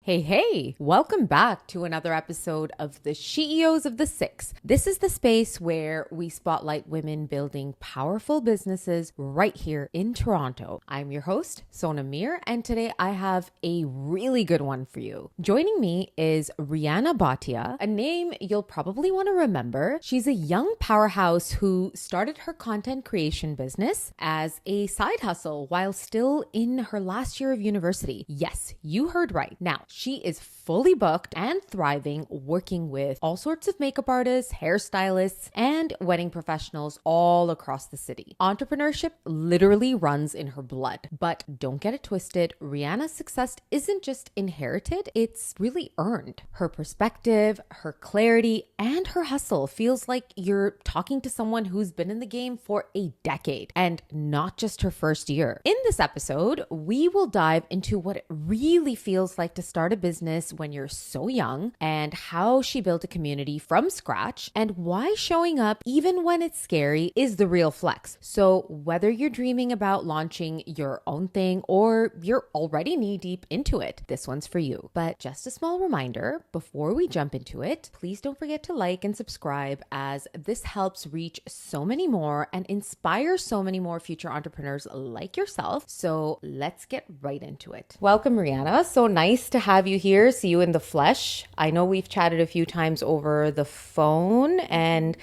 Hey, welcome back to another episode of the She.E.Os of the Six. This is the space where we spotlight women building powerful businesses right here in Toronto. I'm your host, Sona Mir, and today I have a really good one for you. Joining me is Rianna Bhatia, a name you'll probably want to remember. She's a young powerhouse who started her content creation business as a side hustle while still in her last year of university. Yes, you heard right. Now, she is fully booked and thriving, working with all sorts of makeup artists, hairstylists, and wedding professionals all across the city. Entrepreneurship literally runs in her blood. But don't get it twisted, Rihanna's success isn't just inherited, it's really earned. Her perspective, her clarity, and her hustle feels like you're talking to someone who's been in the game for a decade and not just her first year. In this episode, we will dive into what it really feels like to start a business when you're so young and how she built a community from scratch and why showing up even when it's scary is the real flex. So whether you're dreaming about launching your own thing or you're already knee deep into it, this one's for you. But just a small reminder before we jump into it, please don't forget to like and subscribe as this helps reach so many more and inspire so many more future entrepreneurs like yourself. So let's get right into it. Welcome, Rianna. So nice to have you here, see you in the flesh. I know we've chatted a few times over the phone and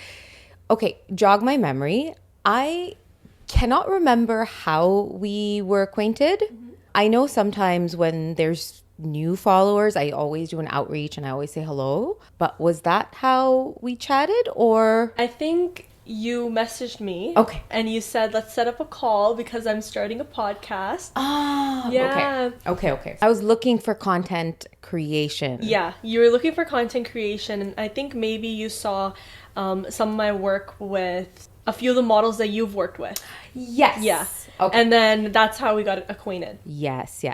okay, jog my memory. I cannot remember how we were acquainted. I know sometimes when there's new followers, I always do an outreach and I always say hello, but was that how we chatted or? I think you messaged me. Okay. And you said, let's set up a call because I'm starting a podcast. Ah, yeah. Okay. I was looking for content creation. Yeah, you were looking for content creation. And I think maybe you saw some of my work with a few of the models that you've worked with. Yes. Yeah. Okay. And then that's how we got acquainted. Yes.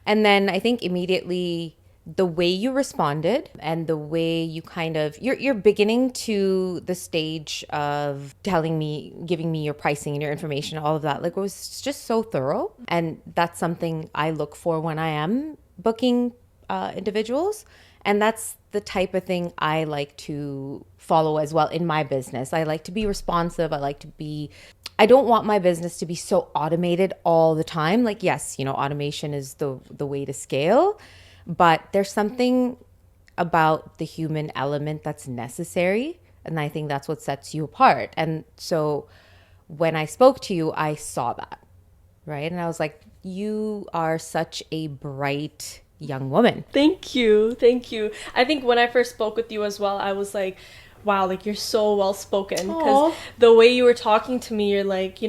And then I think immediately the way you responded and the way you kind of, you're beginning to the stage of telling me, giving me your pricing and your information, all of that, like it was just so thorough. And that's something I look for when I am booking individuals. And that's the type of thing I like to follow as well in my business. I like to be responsive. I don't want my business to be so automated all the time. Like, yes, automation is the way to scale. But there's something about the human element that's necessary. And I think that's what sets you apart. And so when I spoke to you, I saw that, right? And I was like, you are such a bright young woman. Thank you. I think when I first spoke with you as well, I was like, wow, like you're so well spoken because the way you were talking to me, you're like,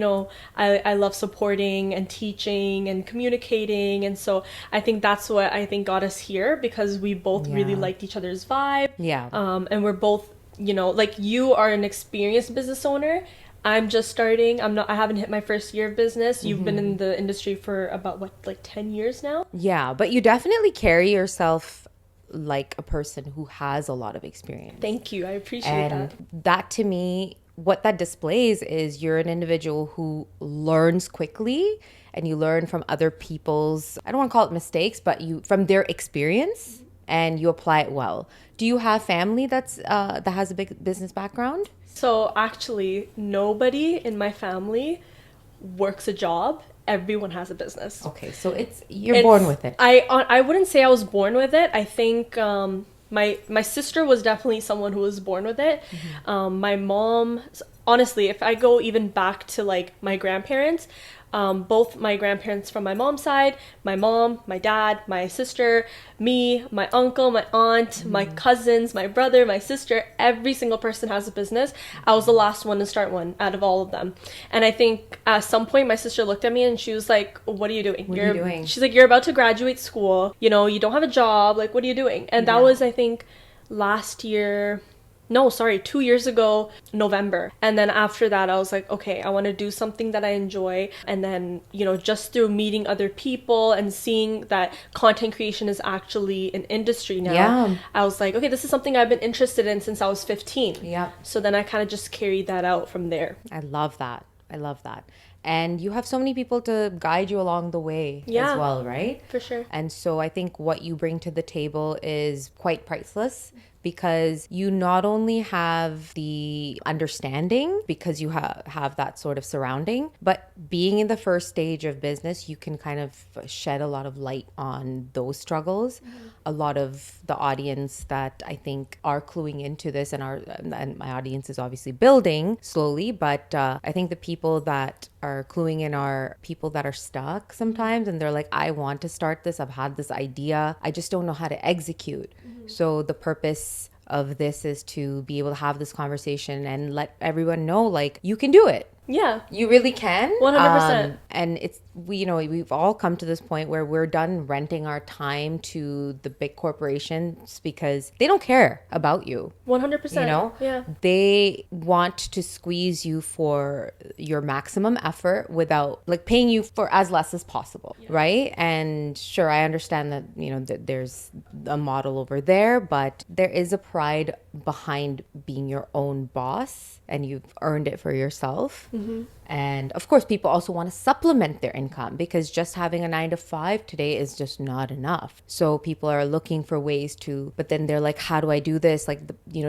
I love supporting and teaching and communicating. And so I think that's what I think got us here because we both really liked each other's vibe. Yeah. And we're both, like you are an experienced business owner. I'm just starting. I haven't hit my first year of business. You've been in the industry for about 10 years now? Yeah, but you definitely carry yourself like a person who has a lot of experience. Thank you. I appreciate that. And that to me, what that displays is you're an individual who learns quickly and you learn from other people's, I don't want to call it mistakes, but from their experience and you apply it well. Do you have family that has a big business background? So actually, nobody in my family works a job. Everyone has a business. Okay, so you're born with it. I wouldn't say I was born with it. I think my sister was definitely someone who was born with it. My mom, honestly, if I go even back to like my grandparents, both my grandparents from my mom's side, my mom, my dad, my sister, me, my uncle, my aunt, my cousins, my brother, my sister, every single person has a business. I was the last one to start one out of all of them. And I think at some point my sister looked at me and she was like, what are you doing? What are you doing? She's like, you're about to graduate school. You don't have a job. Like, what are you doing? And that was, I think, 2 years ago, November. And then after that, I was like, okay, I want to do something that I enjoy. And then, just through meeting other people and seeing that content creation is actually an industry now, I was like, okay, this is something I've been interested in since I was 15. Yeah. So then I kind of just carried that out from there. I love that. and you have so many people to guide you along the way as well, right? For sure. And so I think what you bring to the table is quite priceless, because you not only have the understanding because you have that sort of surrounding, but being in the first stage of business, you can kind of shed a lot of light on those struggles. A lot of the audience that I think are cluing into this, and my audience is obviously building slowly, but I think the people that are cluing in are people that are stuck sometimes, and they're like, I want to start this, I've had this idea, I just don't know how to execute. So the purpose of this is to be able to have this conversation and let everyone know, like, you can do it. Yeah. You really can. 100%. And it's, we've all come to this point where we're done renting our time to the big corporations because they don't care about you. 100%. Yeah. They want to squeeze you for your maximum effort without like paying you for as less as possible. Yeah. Right. And sure, I understand that, that there's a model over there, but there is a pride behind being your own boss, and you've earned it for yourself. And of course, people also want to supplement their income, because just having a 9 to 5 today is just not enough. So people are looking for ways to, but then they're like, how do I do this? Like,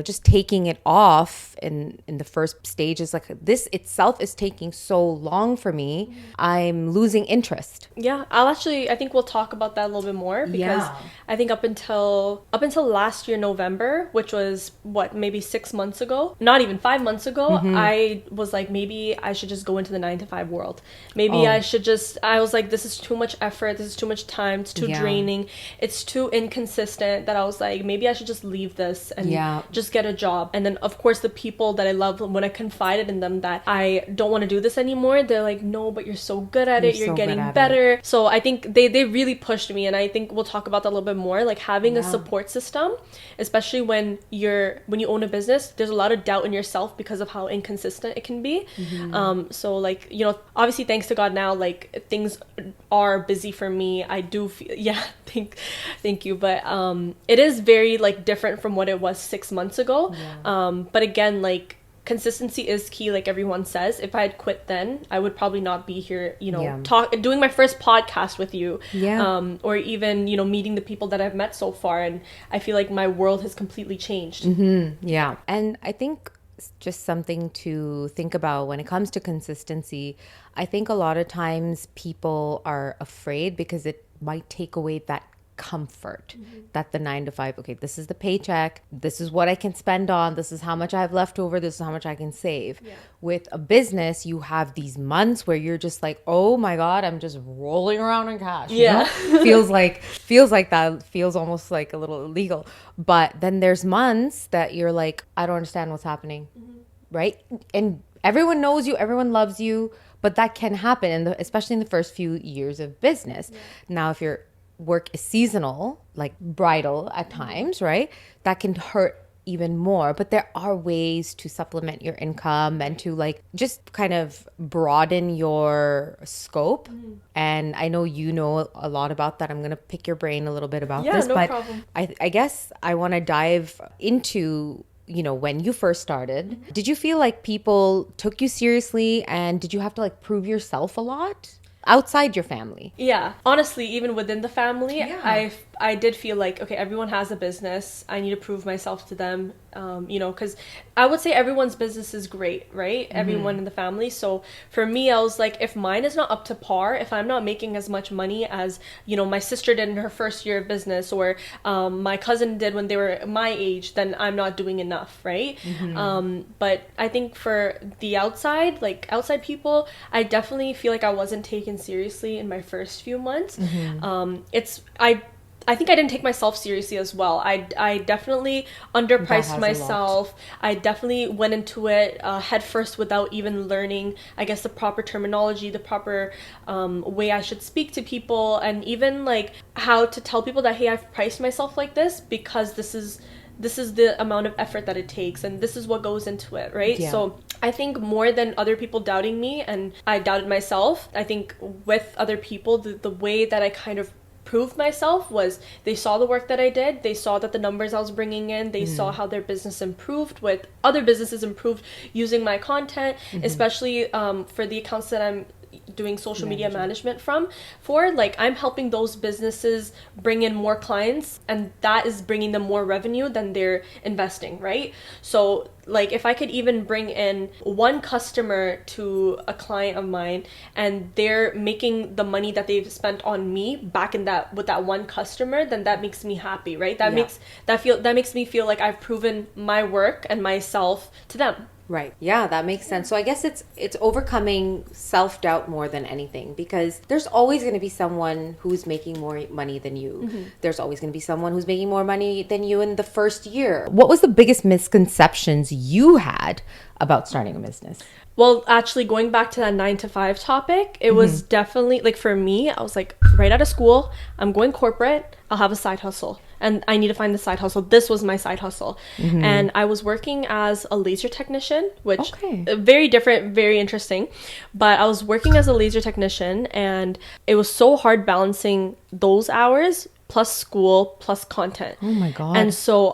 just taking it off in the first stage is like, this itself is taking so long for me. I'm losing interest. Yeah, I think we'll talk about that a little bit more, because I think up until last year, November, which was maybe 6 months ago, not even 5 months ago, I was like, maybe I should just go into the 9 to 5 world. Maybe I was like, this is too much effort, this is too much time, it's too draining, it's too inconsistent, that I was like, maybe I should just leave this and just get a job. And then of course the people that I love, when I confided in them that I don't want to do this anymore, they're like, no, but you're so good at it, you're getting better. So I think they really pushed me, and I think we'll talk about that a little bit more, like having a support system, especially when you own a business. There's a lot of doubt in yourself because of how inconsistent it can be. So like, obviously thanks to God now, like things are busy for me. I do feel, thank you. But it is very like different from what it was 6 months ago. But again, like consistency is key, like everyone says. If I had quit then, I would probably not be here, doing my first podcast with you. Or even, meeting the people that I've met so far. And I feel like my world has completely changed. Yeah. And I think just something to think about when it comes to consistency. I think a lot of times people are afraid because it might take away that comfort that the 9 to 5, okay, this is the paycheck, this is what I can spend on, this is how much I have left over, this is how much I can save. With a business, you have these months where you're just like, oh my God, I'm just rolling around in cash. Feels like that, feels almost like a little illegal. But then there's months that you're like, I don't understand what's happening. Right? And everyone knows you, everyone loves you, but that can happen, especially in the first few years of business. Now, if your work is seasonal, like bridal at times, right, that can hurt even more. But there are ways to supplement your income and to like just kind of broaden your scope. And I know you know a lot about that. I'm going to pick your brain a little bit about this. No but problem. I guess I want to dive into, when you first started, did you feel like people took you seriously, and did you have to like prove yourself a lot outside your family? Yeah, honestly, even within the family, I did feel like, okay, everyone has a business, I need to prove myself to them, because I would say everyone's business is great, right? Everyone in the family. So for me, I was like, if mine is not up to par, if I'm not making as much money as my sister did in her first year of business, or my cousin did when they were my age, then I'm not doing enough, right? But I think for the outside people, I definitely feel like I wasn't taken seriously in my first few months. I think I didn't take myself seriously as well. I definitely underpriced myself. I definitely went into it head first without even learning, I guess, the proper terminology, the proper way I should speak to people, and even like how to tell people that, hey, I've priced myself like this because this is the amount of effort that it takes, and this is what goes into it, right? So I think more than other people doubting me, and I doubted myself, I think with other people, the way that I kind of proved myself was they saw the work that I did, they saw that the numbers I was bringing in, they saw how their business improved, with other businesses improved using my content, especially for the accounts that I'm doing social media management for. Like, I'm helping those businesses bring in more clients, and that is bringing them more revenue than they're investing, right? So like, if I could even bring in one customer to a client of mine, and they're making the money that they've spent on me back in that with that one customer, then that makes me happy, right? That makes me feel like I've proven my work and myself to them. Right. Yeah, that makes sense. So I guess it's overcoming self-doubt more than anything, because there's always going to be someone who's making more money than you. There's always going to be someone who's making more money than you in the first year. What was the biggest misconceptions you had about starting a business? Well, actually, going back to that 9 to 5 topic, it was definitely, like, for me, I was like, right out of school, I'm going corporate, I'll have a side hustle. And I need to find the side hustle. This was my side hustle. And I was working as a laser technician, which very different, very interesting. But I was working as a laser technician, and it was so hard balancing those hours plus school plus content. Oh my God. And so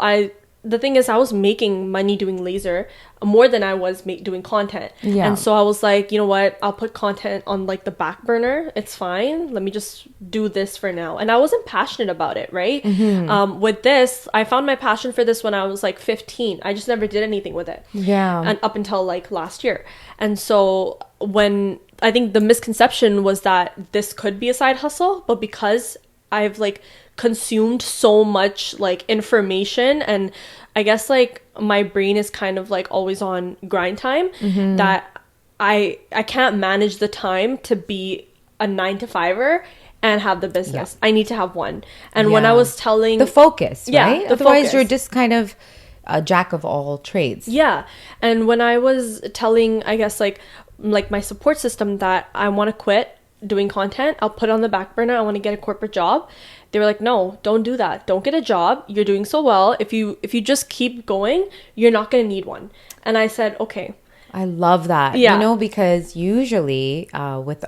the thing is, I was making money doing laser more than I was doing content. Yeah. And so I was like, you know what? I'll put content on like the back burner. It's fine. Let me just do this for now. And I wasn't passionate about it, right? With this, I found my passion for this when I was like 15. I just never did anything with it. Yeah. And up until like last year. And so when I think the misconception was that this could be a side hustle, but because I've like consumed so much like information, and I guess like my brain is kind of like always on grind time, that I can't manage the time to be a 9 to 5er and have the business. I need to have one. And when I was telling the focus, right? The Otherwise focus. you're just kind of a jack of all trades. Yeah. And when I was telling, I guess like my support system that I want to quit doing content, I'll put it on the back burner, I want to get a corporate job, they were like, no, don't do that. Don't get a job. You're doing so well. If you just keep going, you're not going to need one. And I said, okay. I love that. Yeah. You know, because usually with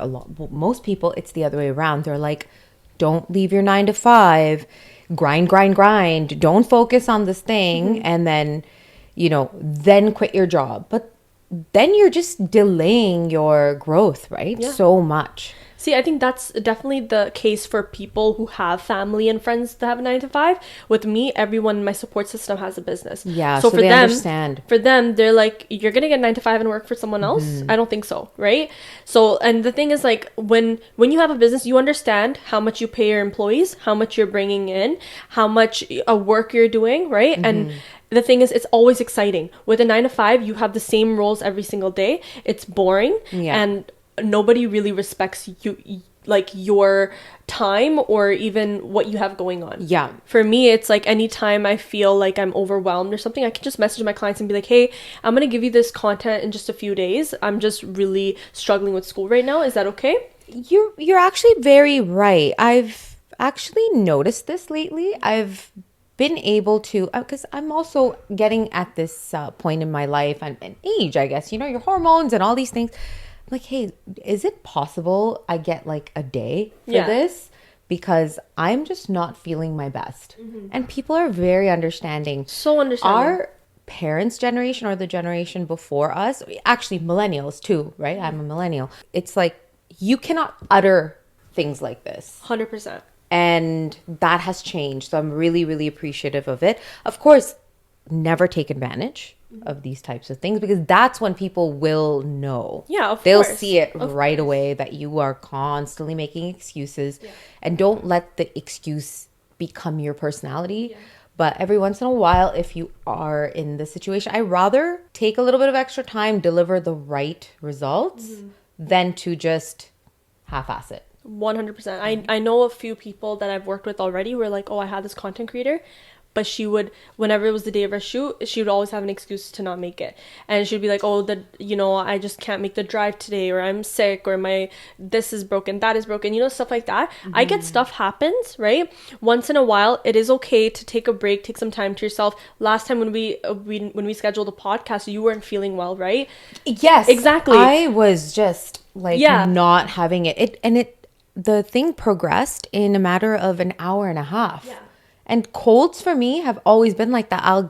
most people, it's the other way around. They're like, don't leave your 9 to 5, grind. Don't focus on this thing. And then, then quit your job. But then you're just delaying your growth, right? Yeah. So much. See, I think that's definitely the case for people who have family and friends that have a 9 to 5. With me, everyone in my support system has a business. Yeah, so for they understand. For them, they're like, you're going to get 9 to 5 and work for someone else? I don't think so, right? So, and the thing is, like, when you have a business, you understand how much you pay your employees, how much you're bringing in, how much work you're doing, right? And the thing is, it's always exciting. With a 9 to 5, you have the same roles every single day. It's boring. Yeah. And nobody really respects you, like your time or even what you have going on. Yeah. For me, it's like anytime I feel like I'm overwhelmed or something, I can just message my clients and be like, hey, I'm going to give you this content in just a few days. I'm just really struggling with school right now. Is that okay? You're actually very right. I've actually noticed this lately. I've been able to, because I'm also getting at this point in my life and age, I guess, your hormones and all these things. Like, hey, is it possible I get like a day for this? Because I'm just not feeling my best. And people are very understanding. So understanding. Our parents' generation or the generation before us, actually millennials too, right? I'm a millennial. It's like, you cannot utter things like this. 100%. And that has changed. So I'm really, really appreciative of it. Of course, never take advantage of these types of things, because that's when people will know. Yeah, of They'll course. see it right away that you are constantly making excuses. And don't let the excuse become your personality. But every once in a while, if you are in the situation, I rather take a little bit of extra time, deliver the right results than to just half-ass it. 100%. I know a few people that I've worked with already who are like, oh, I had this content creator, but she would, whenever it was the day of our shoot, she would always have an excuse to not make it. And she'd be like, oh, I just can't make the drive today, or I'm sick, or my this is broken, that is broken, stuff like that. I get stuff happens, right? Once in a while, it is okay to take a break, take some time to yourself. Last time when we scheduled a podcast, you weren't feeling well, right? Yes, exactly. I was just like not having it. The thing progressed in a matter of an hour and a half. Yeah. And colds for me have always been like that. I'll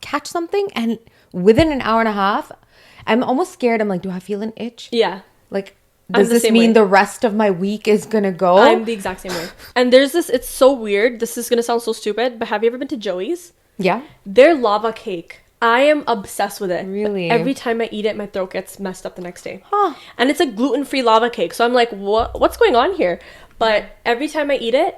catch something, and within an hour and a half, I'm almost scared. I'm like, do I feel an itch? Yeah. Like, does this mean the rest of my week is gonna go? I'm the exact same way. And there's this, it's so weird. This is gonna sound so stupid, but have you ever been to Joey's? Yeah. Their lava cake. I am obsessed with it. Really? Every time I eat it, my throat gets messed up the next day. Huh. And it's a gluten-free lava cake. So I'm like, what's going on here? But every time I eat it,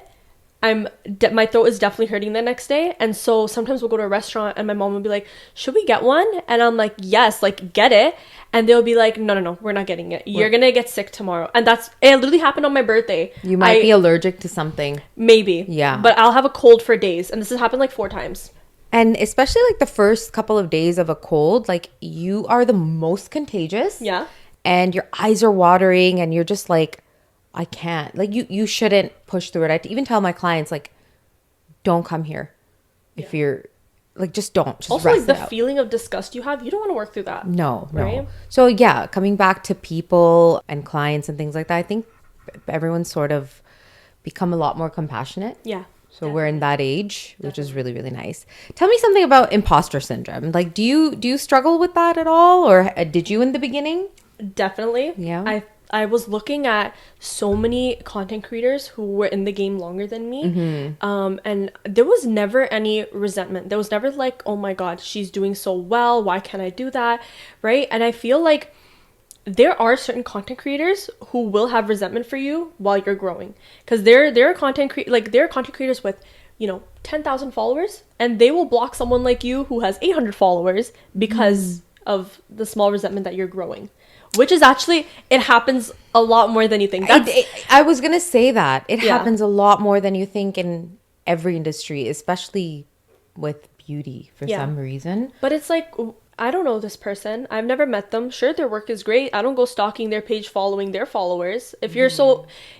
my throat is definitely hurting the next day. And so sometimes we'll go to a restaurant and my mom will be like, should we get one? And I'm like, yes, like get it. And they'll be like, no, we're not getting it. You're gonna get sick tomorrow. And it literally happened on my birthday. You might be allergic to something. Maybe. Yeah. But I'll have a cold for days. And this has happened like 4 times. And especially like the first couple of days of a cold, like you are the most contagious. Yeah. And your eyes are watering and you're just like, I can't. Like you shouldn't push through it. I even tell my clients, like, don't come here. If you're like, just don't. Just also, rest like the out. feeling of disgust you have, you don't want to work through that. No. Right? So yeah, coming back to people and clients and things like that, I think everyone's sort of become a lot more compassionate. Yeah. So we're in that age, which is really, really nice. Tell me something about imposter syndrome. Like, do you struggle with that at all? Or did you in the beginning? Definitely. Yeah. I was looking at so many content creators who were in the game longer than me. Mm-hmm. And there was never any resentment. There was never like, oh my God, she's doing so well. Why can't I do that? Right. And I feel like there are certain content creators who will have resentment for you while you're growing, because there are content creators with 10,000 followers, and they will block someone like you who has 800 followers because of the small resentment that you're growing, which is actually, it happens a lot more than you think. I was gonna say that it Yeah. happens a lot more than you think in every industry, especially with beauty for some reason. But it's like, I don't know this person. I've never met them. Sure, their work is great. I don't go stalking their page, following their followers. If you're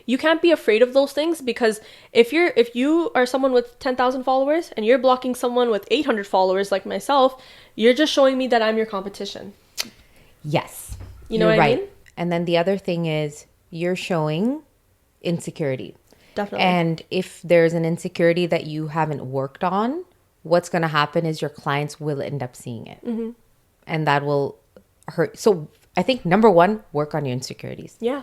you can't be afraid of those things, because if you are someone with 10,000 followers and you're blocking someone with 800 followers like myself, you're just showing me that I'm your competition. Yes. You know what I mean? And then the other thing is you're showing insecurity. Definitely. And if there's an insecurity that you haven't worked on, what's going to happen is your clients will end up seeing it. Mm-hmm. And that will hurt. So I think number one, work on your insecurities. Yeah.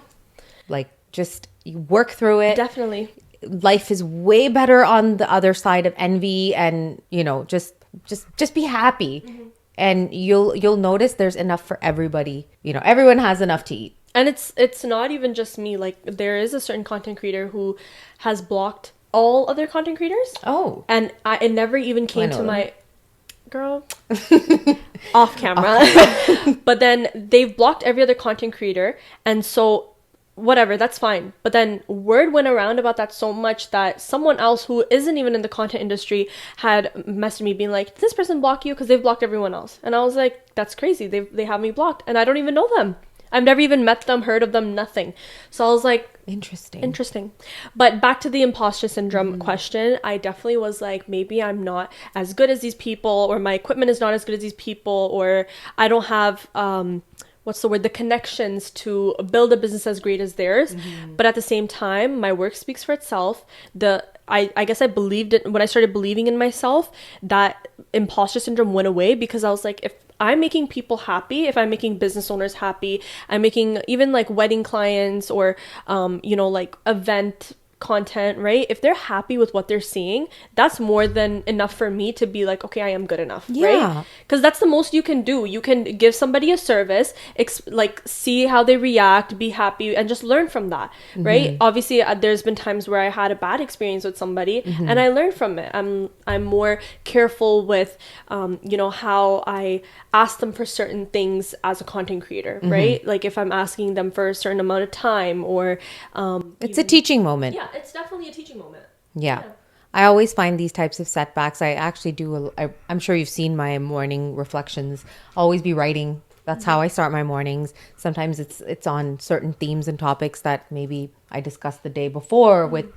Like just you work through it. Definitely. Life is way better on the other side of envy, and just be happy. Mm-hmm. And you'll notice there's enough for everybody. Everyone has enough to eat. And it's not even just me. Like, there is a certain content creator who has blocked all other content creators. Oh. And it never even came to my girl off camera. But then they've blocked every other content creator, and so whatever, that's fine. But then word went around about that so much that someone else who isn't even in the content industry had messaged me being like, did this person block you? Because they've blocked everyone else. And I was like, that's crazy. They have me blocked and I don't even know them. I've never even met them, heard of them, nothing. So I was like, Interesting. But back to the imposter syndrome question, I definitely was like, maybe I'm not as good as these people, or my equipment is not as good as these people, or I don't have, the connections to build a business as great as theirs. Mm-hmm. But at the same time, my work speaks for itself. I guess I believed it when I started believing in myself, that imposter syndrome went away, because I was like, if I'm making people happy, if I'm making business owners happy, I'm making even like wedding clients or, like event content, right? If they're happy with what they're seeing, that's more than enough for me to be like, okay, I am good enough, right? Because that's the most you can do. You can give somebody a service, see how they react, be happy, and just learn from that, right? Obviously, there's been times where I had a bad experience with somebody, and I learned from it. I'm more careful with, how I ask them for certain things as a content creator, right? Like if I'm asking them for a certain amount of time, or it's a teaching moment. Yeah, it's definitely a teaching moment. Yeah. I always find these types of setbacks. I actually do. I'm sure you've seen my morning reflections. I'll always be writing. That's how I start my mornings. Sometimes it's on certain themes and topics that maybe I discussed the day before with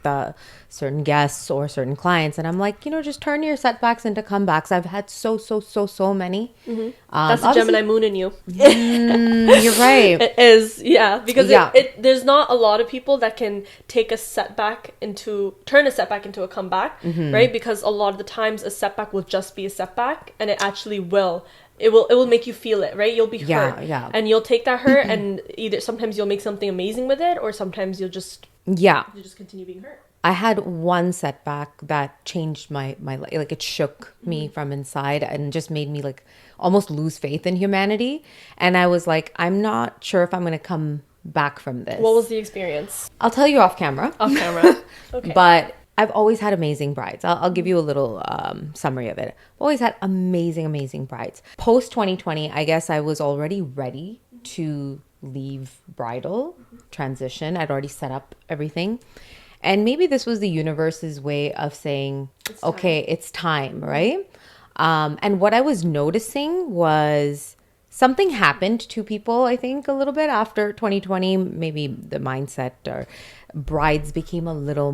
certain guests or certain clients. And I'm like, just turn your setbacks into comebacks. I've had so many. That's the Gemini moon in you. You're right. It is, yeah. Because there's not a lot of people that can turn a setback into a comeback, right? Because a lot of the times a setback will just be a setback, and it actually will it will make you feel it, right? You'll be hurt. Yeah. And you'll take that hurt and either sometimes you'll make something amazing with it, or sometimes you'll just continue being hurt. I had one setback that changed my like it shook me from inside and just made me like almost lose faith in humanity. And I was like, I'm not sure if I'm going to come back from this. What was the experience? I'll tell you off camera. Off camera. Okay. But I've always had amazing brides. I'll give you a little summary of it. I've always had amazing brides. Post 2020, I guess I was already ready to leave bridal, transition. I'd already set up everything. And maybe this was the universe's way of saying, okay, it's time, right? And what I was noticing was something happened to people, I think, a little bit after 2020. Maybe the mindset or brides became a lot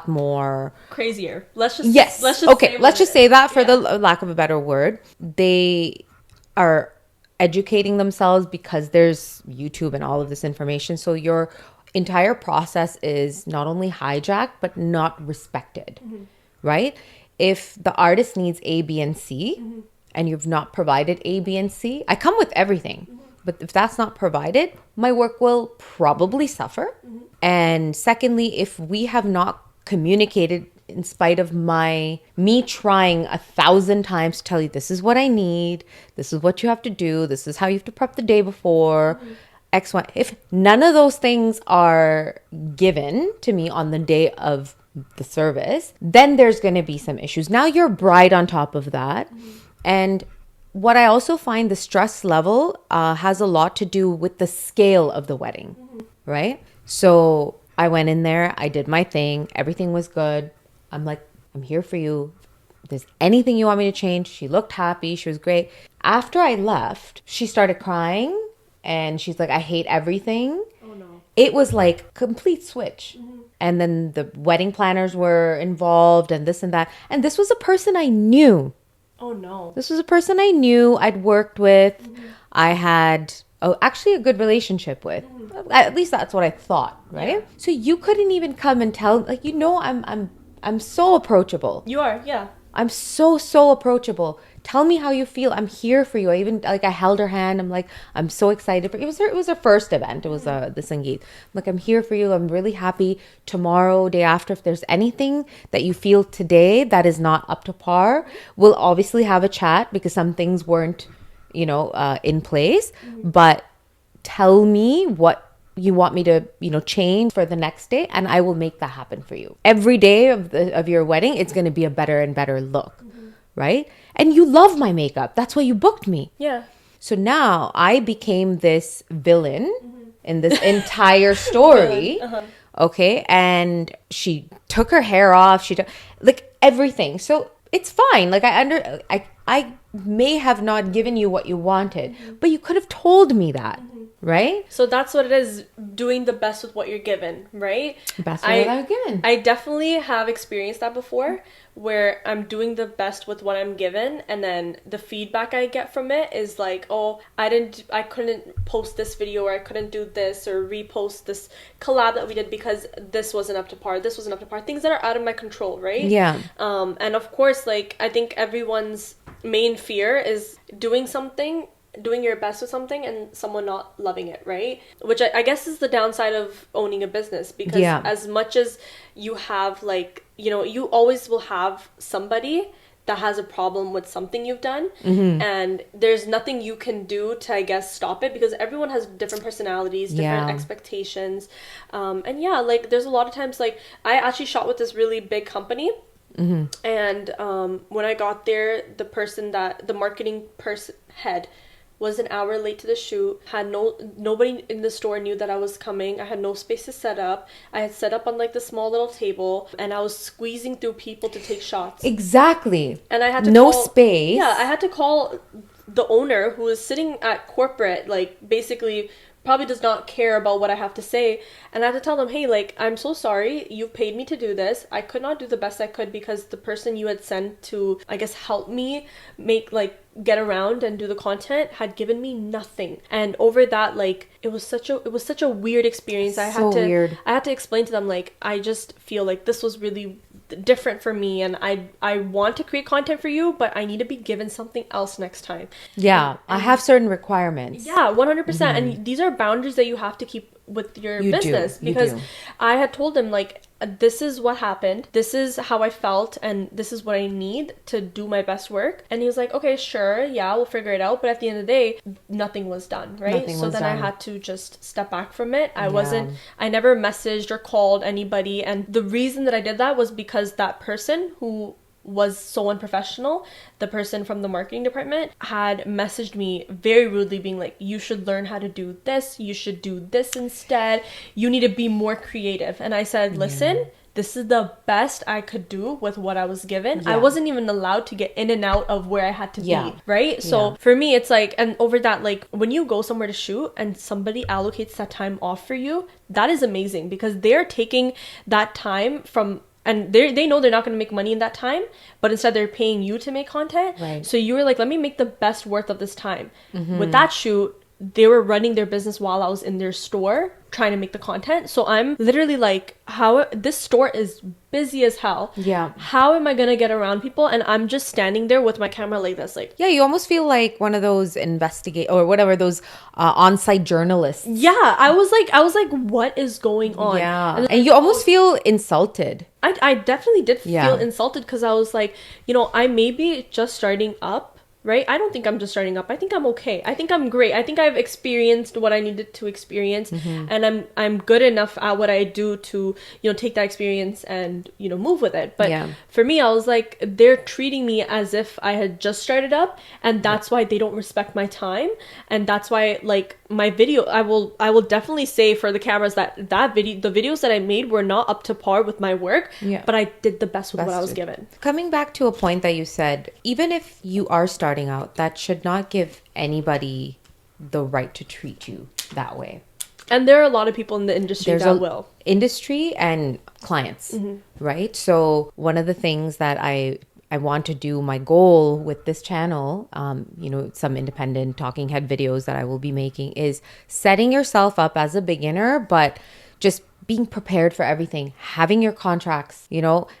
more crazier. Let's just say that for the lack of a better word. They are educating themselves because there's YouTube and all of this information. So your entire process is not only hijacked but not respected, right? If the artist needs A, B, and C, and you've not provided A, B, and C, I come with everything. But if that's not provided, my work will probably suffer. And secondly, if we have not communicated, in spite of me trying 1,000 times to tell you, this is what I need, this is what you have to do, this is how you have to prep the day before, X, Y. If none of those things are given to me on the day of the service, then there's going to be some issues. Now you're a bride on top of that. And what I also find, the stress level has a lot to do with the scale of the wedding, right? So I went in there, I did my thing, everything was good. I'm like, I'm here for you. If there's anything you want me to change. She looked happy, she was great. After I left, she started crying and she's like, I hate everything. Oh no. It was like complete switch. And then the wedding planners were involved and this and that. And this was a person I knew. Oh no. This was a person I knew, I'd worked with. I had actually a good relationship with. At least that's what I thought, right? Yeah. So you couldn't even come and tell, like, I'm so approachable. You are, yeah. I'm so approachable. Tell me how you feel. I'm here for you. I held her hand. I'm like, I'm so excited for it. It was her first event. It was the Sangeet. I'm like, I'm here for you. I'm really happy. Tomorrow, day after, if there's anything that you feel today that is not up to par, we'll obviously have a chat because some things weren't, in place. But tell me what you want me to, change for the next day, and I will make that happen for you. Every day of your wedding, it's going to be a better and better look, right? And you love my makeup. That's why you booked me. Yeah. So now I became this villain in this entire story. Okay. And she took her hair off. She took like everything. So it's fine. Like I may have not given you what you wanted, but you could have told me that. Right? So that's what it is, doing the best with what you're given, right? Best with what I'm given. I definitely have experienced that before, where I'm doing the best with what I'm given, and then the feedback I get from it is like, oh, I couldn't post this video, or I couldn't do this, or repost this collab that we did because this wasn't up to par, things that are out of my control, right? Yeah. And of course, like, I think everyone's main fear is doing your best with something and someone not loving it, right? Which I guess is the downside of owning a business, because as much as you have, like, you always will have somebody that has a problem with something you've done, and there's nothing you can do to, I guess, stop it, because everyone has different personalities, different expectations, and like, there's a lot of times, like, I actually shot with this really big company. And when I got there, the marketing head was an hour late to the shoot. Nobody in the store knew that I was coming. I had no space to set up. I had set up on like the small little table, and I was squeezing through people to take shots. Exactly. And I had to space. Yeah, I had to call the owner, who was sitting at corporate, like, basically probably does not care about what I have to say, and I had to tell them, hey, like, I'm so sorry, you paid me to do this. I could not do the best I could because the person you had sent to, I guess, help me get around and do the content had given me nothing. And over that, like, it was such a weird experience. I had to explain to them, like, I just feel like this was really different for me, and I want to create content for you, but I need to be given something else next time. Yeah, I have certain requirements. Yeah, 100%. And these are boundaries that you have to keep with your business, because I had told him, like, this is what happened, this is how I felt, and this is what I need to do my best work. And he was like, okay, sure, yeah, we'll figure it out. But at the end of the day, nothing was done, right? So then I had to just step back from it. I never messaged or called anybody, and the reason that I did that was because that person who was so unprofessional, the person from the marketing department, had messaged me very rudely, being like, you should learn how to do this, you should do this instead, you need to be more creative. And I said, listen, this is the best I could do with what I was given. I wasn't even allowed to get in and out of where I had to be, right? So for me, it's like, and over that, like, when you go somewhere to shoot and somebody allocates that time off for you, that is amazing, because they're taking that time from, and they know they're not going to make money in that time, but instead they're paying you to make content. Right. So you were like, let me make the best worth of this time. With that shoot, they were running their business while I was in their store trying to make the content. So I'm literally like, how this store is busy as hell. Yeah. How am I going to get around people? And I'm just standing there with my camera like this. Like, yeah, you almost feel like one of those those on-site journalists. Yeah, I was like, what is going on? Yeah. And you almost feel insulted. I definitely did feel insulted, because I was like, I may be just starting up, right? I don't think I'm just starting up. I think I'm okay. I think I'm great. I think I've experienced what I needed to experience, and I'm good enough at what I do to, take that experience and, move with it. But for me, I was like, they're treating me as if I had just started up, and that's why they don't respect my time. And that's why, like, my video, I will definitely say for the cameras that the videos that I made were not up to par with my work, but I did the best with what I was given. Coming back to a point that you said, even if you are starting out, that should not give anybody the right to treat you that way. And there are a lot of people in the industry that will. Industry and clients, right? So one of the things that I want to do, my goal with this channel, some independent talking head videos that I will be making, is setting yourself up as a beginner, but just being prepared for everything, having your contracts,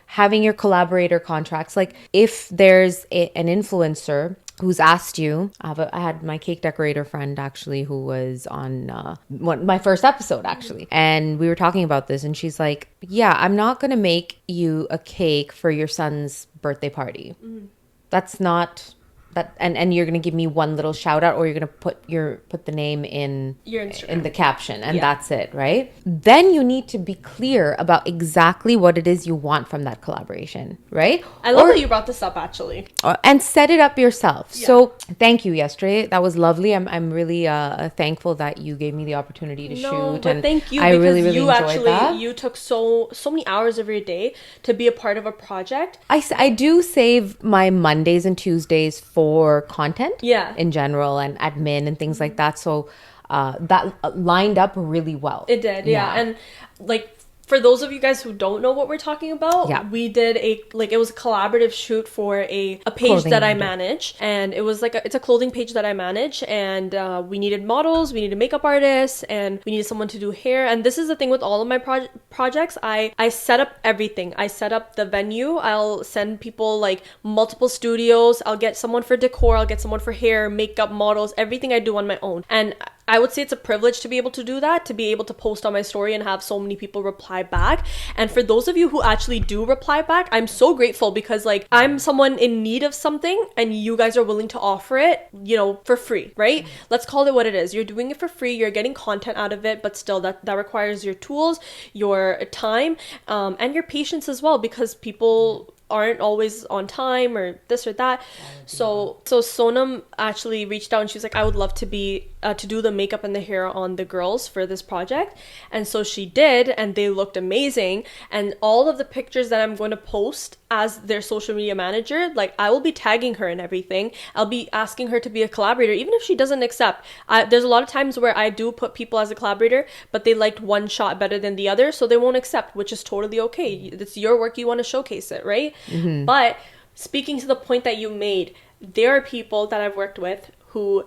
having your collaborator contracts. Like, if there's an influencer who's asked you, I had my cake decorator friend actually who was on my first episode actually, and we were talking about this, and she's like, yeah, I'm not gonna make you a cake for your son's birthday party. That's not that, and you're gonna give me one little shout out, or you're gonna put the name in your Instagram, in the caption, and that's it, right? Then you need to be clear about exactly what it is you want from that collaboration, right? I love that you brought this up, actually. And set it up yourself. So thank you, yesterday. That was lovely. I'm really thankful that you gave me the opportunity to shoot. But and thank you, I because really you enjoyed actually that. You took so many hours of your day to be a part of a project. I do save my Mondays and Tuesdays for content in general, and admin and things like that. So that lined up really well. It did, yeah. And like, for those of you guys who don't know what we're talking about, we did it was a collaborative shoot for a page clothing that I manage, and it was like it's a clothing page that I manage, and we needed models, we needed makeup artists, and we needed someone to do hair. And this is the thing with all of my projects, I set up everything. I set up the venue, I'll send people like multiple studios, I'll get someone for decor, I'll get someone for hair, makeup, models, everything I do on my own. And I would say it's a privilege to be able to do that, to be able to post on my story and have so many people reply back. And for those of you who actually do reply back, I'm so grateful, because like, I'm someone in need of something and you guys are willing to offer it, for free, right? Let's call it what it is. You're doing it for free, you're getting content out of it, but still that requires your tools, your time, and your patience as well, because people aren't always on time or this or that. So Sonam actually reached out, and she was like, I would love to be to do the makeup and the hair on the girls for this project. And so she did, and they looked amazing. And all of the pictures that I'm going to post as their social media manager, like, I will be tagging her and everything. I'll be asking her to be a collaborator, even if she doesn't accept. There's a lot of times where I do put people as a collaborator, but they liked one shot better than the other, so they won't accept, which is totally okay. It's your work, you want to showcase it, right? But speaking to the point that you made, there are people that I've worked with who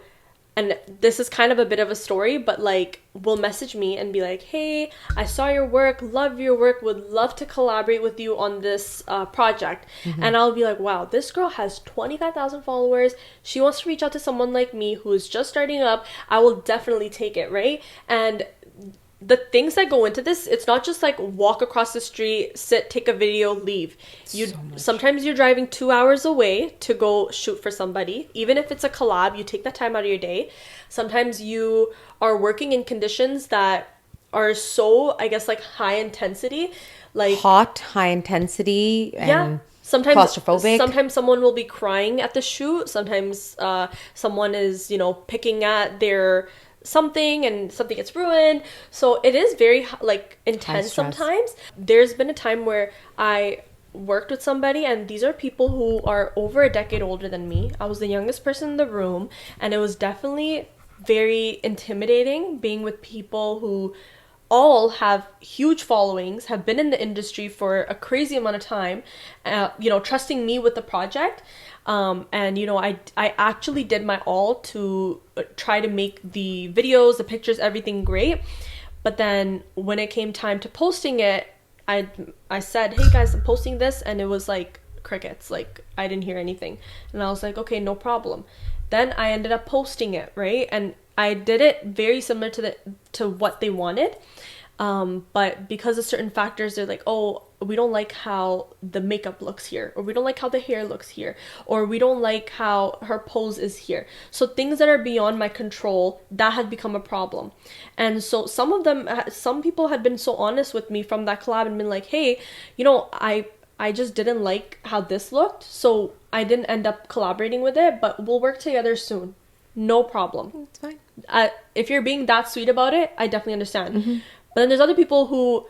and this is kind of a bit of a story, but like will message me and be like, hey, I saw your work, love your work, would love to collaborate with you on this project. And I'll be like, wow, this girl has 25,000 followers. She wants to reach out to someone like me who is just starting up. I will definitely take it, right? And the things that go into this, it's not just like walk across the street, sit, take a video, leave. Sometimes you're driving 2 hours away to go shoot for somebody. Even if it's a collab, you take that time out of your day. Sometimes you are working in conditions that are so, I guess, like high intensity, like hot, high intensity, and sometimes claustrophobic. Sometimes someone will be crying at the shoot. Sometimes someone is, picking at their something and something gets ruined. So it is very like intense sometimes. There's been a time where I worked with somebody, and these are people who are over a decade older than me. I was the youngest person in the room, and it was definitely very intimidating being with people who all have huge followings, have been in the industry for a crazy amount of time, trusting me with the project. And I actually did my all to try to make the videos, the pictures, everything great. But then when it came time to posting it, I said, hey guys, I'm posting this, and it was like crickets. Like I didn't hear anything, and I was like, okay, no problem. Then I ended up posting it, right? And I did it very similar to what they wanted. But because of certain factors, they're like, oh, we don't like how the makeup looks here, or we don't like how the hair looks here, or we don't like how her pose is here. So things that are beyond my control, that had become a problem. And so some people had been so honest with me from that collab and been like, hey, I just didn't like how this looked, so I didn't end up collaborating with it, but we'll work together soon. No problem. It's fine. If you're being that sweet about it, I definitely understand. But then there's other people who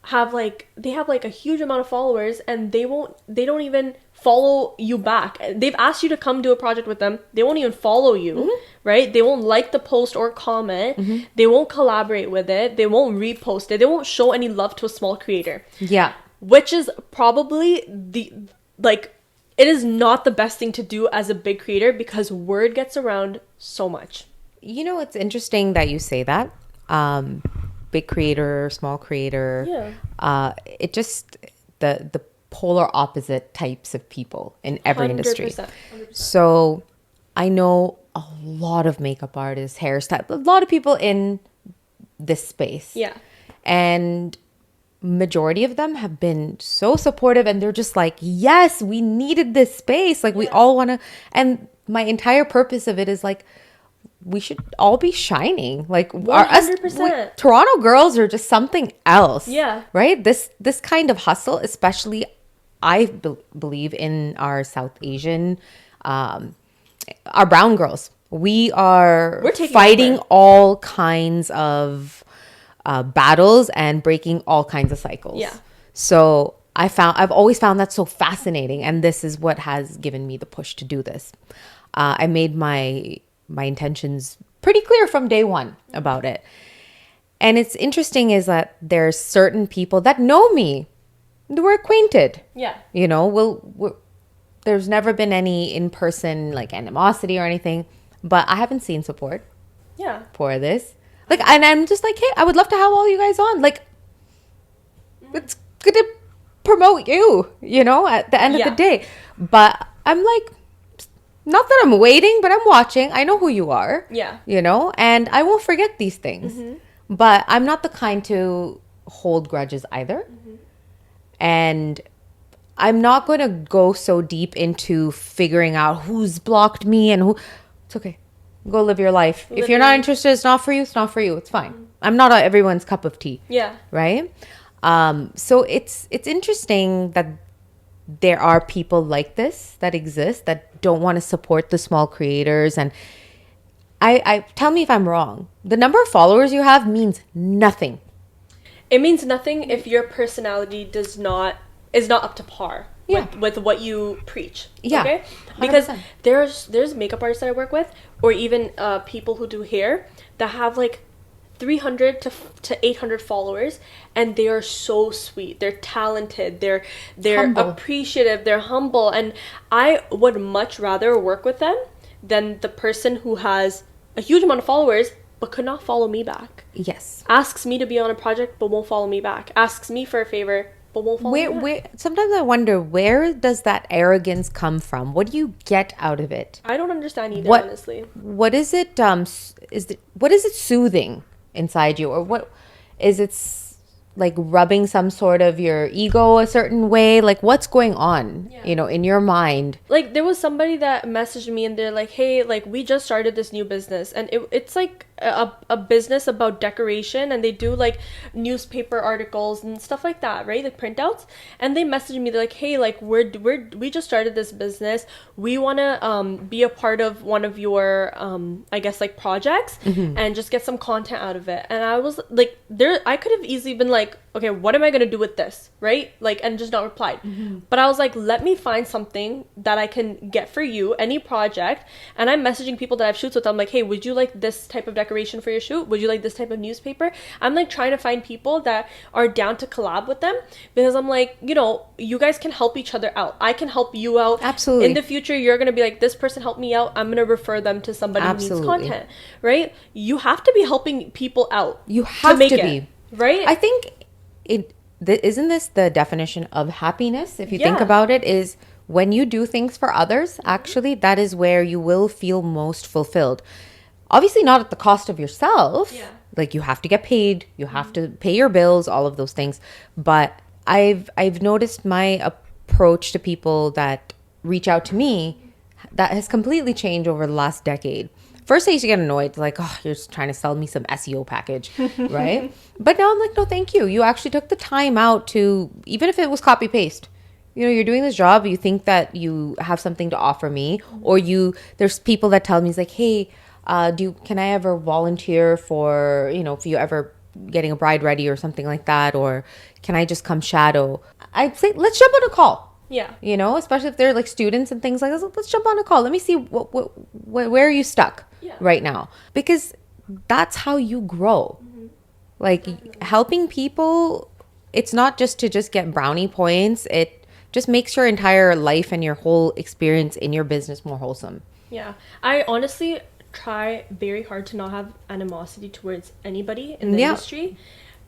have a huge amount of followers, and they don't even follow you back. They've asked you to come do a project with them. They won't even follow you, right? They won't like the post or comment. They won't collaborate with it. They won't repost it. They won't show any love to a small creator. Yeah. Which is probably it is not the best thing to do as a big creator, because word gets around so much. It's interesting that you say that. Big creator, small creator. Yeah. It just the polar opposite types of people in every 100%, industry. 100%. So I know a lot of makeup artists, hairstylists, a lot of people in this space. Yeah. And majority of them have been so supportive, and they're just like, yes, we needed this space. Like we all want to, and my entire purpose of it is like, we should all be shining. Like 100%. Toronto girls are just something else. Yeah. Right? This kind of hustle, especially I believe in our South Asian, our brown girls. We're fighting all kinds of battles and breaking all kinds of cycles. Yeah. So I've always found that so fascinating, and this is what has given me the push to do this. I made my intentions pretty clear from day one about it. And it's interesting is that there's certain people that know me. We're acquainted. Yeah. There's never been any in-person like animosity or anything, but I haven't seen support. Yeah. For this. Like, and I'm just like, hey, I would love to have all you guys on. Like, it's good to promote you, at the end of the day. But I'm like, not that I'm waiting, but I'm watching. I know who you are. Yeah. And I won't forget these things. But I'm not the kind to hold grudges either. And I'm not going to go so deep into figuring out who's blocked me and who. It's okay. Go live your life. If you're not interested, it's not for you. It's not for you. It's fine. I'm not everyone's cup of tea. Yeah. Right? So it's interesting that there are people like this that exist that don't want to support the small creators. And I tell me if I'm wrong. The number of followers you have means nothing. It means nothing if your personality is not up to par with what you preach. Yeah. Okay? Because there's makeup artists that I work with, or even people who do hair that have like 300 to 800 followers, and they are so sweet. They're talented. They're humble. Appreciative. They're humble, and I would much rather work with them than the person who has a huge amount of followers, but could not follow me back. Yes. Asks me to be on a project, but won't follow me back. Asks me for a favor, but won't follow me back. Where sometimes I wonder, where does that arrogance come from? What do you get out of it? I don't understand either, honestly. What is it? What is it soothing inside you, or what is it? Like rubbing some sort of your ego a certain way? Like, what's going on, in your mind? Like, there was somebody that messaged me and they're like, hey, like, we just started this new business, and it's like a business about decoration, and they do like newspaper articles and stuff like that, right? Like printouts. And they messaged me, they're like, hey, like, we just started this business, we want to be a part of one of your I guess like projects, and just get some content out of it. And I was like, I could have easily been like, okay, what am I gonna do with this, right? Like, and just not replied. But I was like, let me find something that I can get for you, any project. And I'm messaging people that I've shoots with. I'm like, hey, would you like this type of decoration for your shoot? Would you like this type of newspaper? I'm like trying to find people that are down to collab with them, because I'm like, you guys can help each other out. I can help you out. Absolutely. In the future, you're gonna be like, this person helped me out, I'm gonna refer them to somebody who needs content, right? You have to be helping people out. You have to be, right? I think isn't this the definition of happiness? If you think about it, is when you do things for others, actually, that is where you will feel most fulfilled. Obviously not at the cost of yourself. Like, you have to get paid, you have to pay your bills, all of those things. But I've noticed my approach to people that reach out to me, that has completely changed over the last decade. First, I used to get annoyed, like, oh, you're just trying to sell me some SEO package, right? But now I'm like, no, thank you. You actually took the time out to, even if it was copy paste, you're doing this job, you think that you have something to offer me, or there's people that tell me, it's like, hey, can I ever volunteer for, if you ever getting a bride ready or something like that, or can I just come shadow? I'd say, let's jump on a call. Yeah. Especially if they're like students and things like this. Let's jump on a call. Let me see where are you stuck right now? Because that's how you grow. Like, helping people, it's not just to just get brownie points. It just makes your entire life and your whole experience in your business more wholesome. Yeah. I honestly try very hard to not have animosity towards anybody in the industry.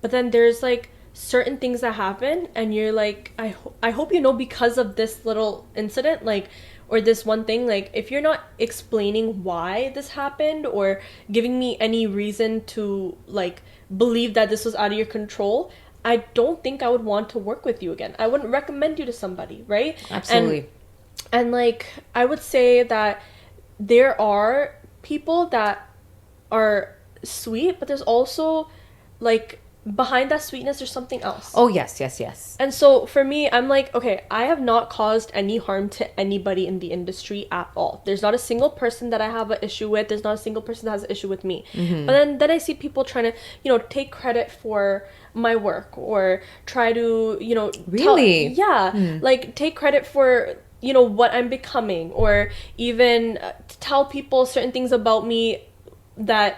But then there's like certain things that happen, and you're like, I hope because of this little incident, like, or this one thing, like, if you're not explaining why this happened or giving me any reason to like believe that this was out of your control, I don't think I would want to work with you again. I wouldn't recommend you to somebody, right? Absolutely. And like, I would say that there are people that are sweet, but there's also like, behind that sweetness, there's something else. Oh, yes. And so for me, I'm like, okay, I have not caused any harm to anybody in the industry at all. There's not a single person that I have an issue with. There's not a single person that has an issue with me. But then I see people trying to, take credit for my work, or try to, really? Like, take credit for, what I'm becoming, or even tell people certain things about me that,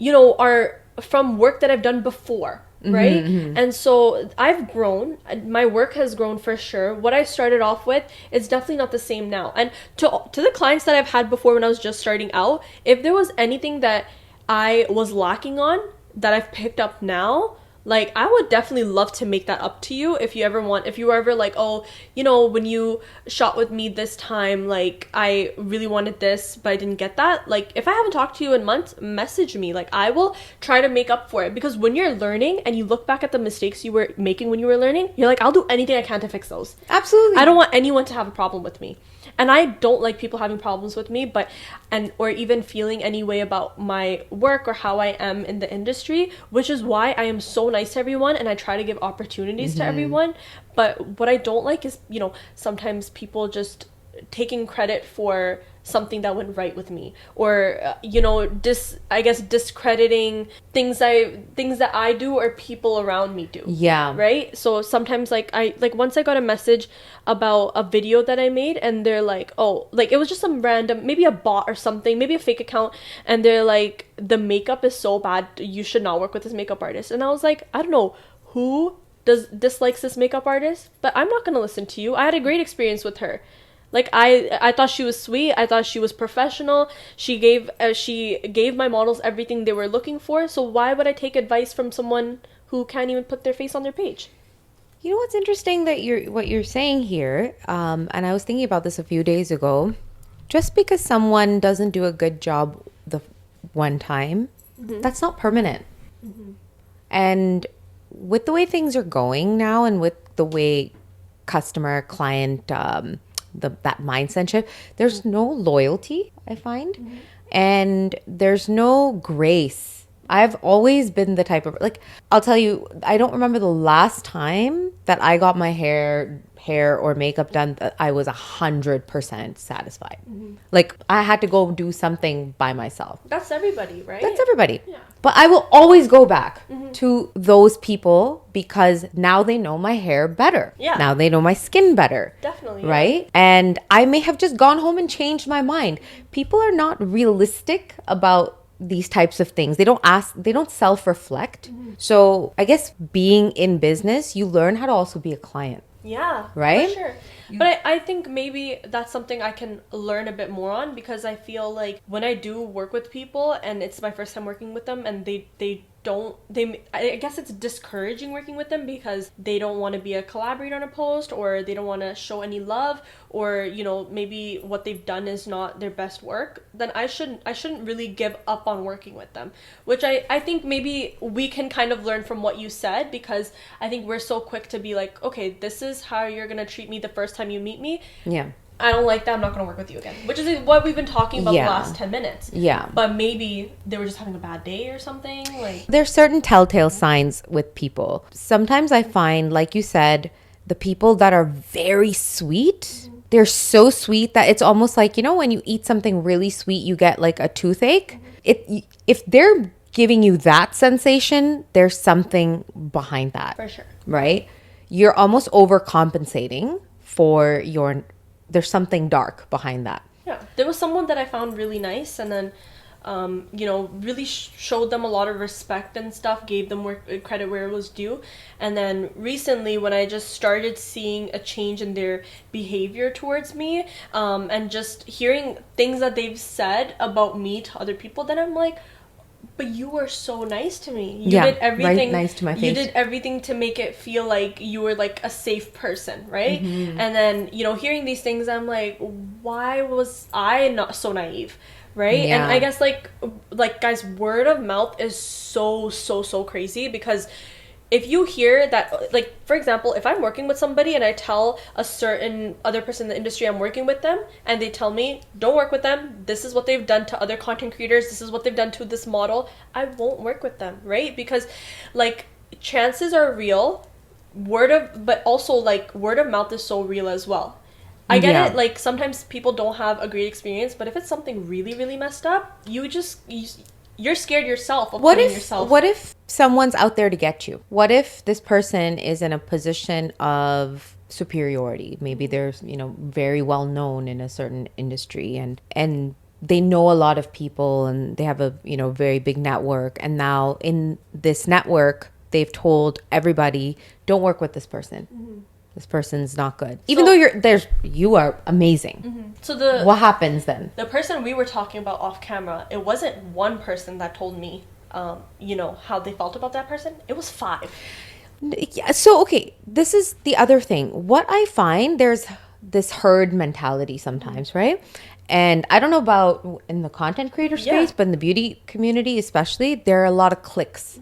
are from work that I've done before, right? And so I've grown. My work has grown for sure. What I started off with is definitely not the same now. And to the clients that I've had before when I was just starting out, if there was anything that I was lacking on that I've picked up now, like, I would definitely love to make that up to you if you were ever like, oh, when you shot with me this time, like, I really wanted this, but I didn't get that. Like, if I haven't talked to you in months, message me. Like, I will try to make up for it, because when you're learning and you look back at the mistakes you were making when you were learning, you're like, I'll do anything I can to fix those. Absolutely. I don't want anyone to have a problem with me. And I don't like people having problems with me, or even feeling any way about my work or how I am in the industry, which is why I am so nice to everyone and I try to give opportunities to everyone. But what I don't like is, sometimes people just taking credit for something that went right with me, or discrediting things that I do or people around me do. Right? So sometimes once I got a message about a video that I made, and they're like, oh, like, it was just some random, maybe a bot or something, maybe a fake account, and they're like, the makeup is so bad, you should not work with this makeup artist. And I was like, I don't know who dislikes this makeup artist, but I'm not gonna listen to you. I had a great experience with her. Like I thought she was sweet. I thought she was professional. She gave my models everything they were looking for. So why would I take advice from someone who can't even put their face on their page? You know what's interesting that what you're saying here, and I was thinking about this a few days ago. Just because someone doesn't do a good job the one time, that's not permanent. And with the way things are going now, and with the way customer client that mindset shift, there's no loyalty, I find, and there's no grace. I've always been the type of, like, I'll tell you, I don't remember the last time that I got my hair or makeup done that I was 100% satisfied. Like, I had to go do something by myself. That's everybody, right? That's everybody. Yeah. But I will always go back to those people because now they know my hair better. Yeah. Now they know my skin better. Definitely. Right? Yeah. And I may have just gone home and changed my mind. People are not realistic about these types of things. They don't self-reflect. So I guess being in business, you learn how to also be a client. Yeah, right? For sure. But I think maybe that's something I can learn a bit more on, because I feel like when I do work with people and it's my first time working with them and I guess it's discouraging working with them because they don't want to be a collaborator on a post, or they don't want to show any love, or, you know, maybe what they've done is not their best work, then I shouldn't really give up on working with them, which I think maybe we can kind of learn from what you said, because I think we're so quick to be like, okay, this is how you're going to treat me the first time you meet me. Yeah. I don't like that, I'm not going to work with you again. Which is what we've been talking about the last 10 minutes. Yeah. But maybe they were just having a bad day or something. Like, there's certain telltale signs with people. Sometimes I find, like you said, the people that are very sweet, they're so sweet that it's almost like, you know, when you eat something really sweet, you get like a toothache. If they're giving you that sensation, there's something behind that. For sure. Right? You're almost overcompensating for there's something dark behind that. Yeah. There was someone that I found really nice, and then, you know, really showed them a lot of respect and stuff, gave them credit where it was due. And then recently, when I just started seeing a change in their behavior towards me, and just hearing things that they've said about me to other people, then I'm like, but you were so nice to me. You did everything. Right, nice to my face. You did everything to make it feel like you were like a safe person, right? And then, you know, hearing these things, I'm like, why was I not so naive, right? Yeah. And I guess like guys, word of mouth is so crazy, because if you hear that, like, for example, if I'm working with somebody and I tell a certain other person in the industry I'm working with them, and they tell me, don't work with them, this is what they've done to other content creators, this is what they've done to this model, I won't work with them, right? Because, like, chances are real, but also, like, word of mouth is so real as well. I get it, like, sometimes people don't have a great experience, but if it's something really, really messed up, you're scared yourself of putting yourself. What if someone's out there to get you? What if this person is in a position of superiority? Maybe they're, you know, very well known in a certain industry, and they know a lot of people, and they have a, you know, very big network. And now in this network, they've told everybody, don't work with this person. This person's not good. Even though you are amazing. So what happens then? The person we were talking about off camera, it wasn't one person that told me, you know, how they felt about that person. It was 5. Yeah. So, okay, this is the other thing. What I find, there's this herd mentality sometimes, right? And I don't know about in the content creator space, but in the beauty community especially, there are a lot of cliques,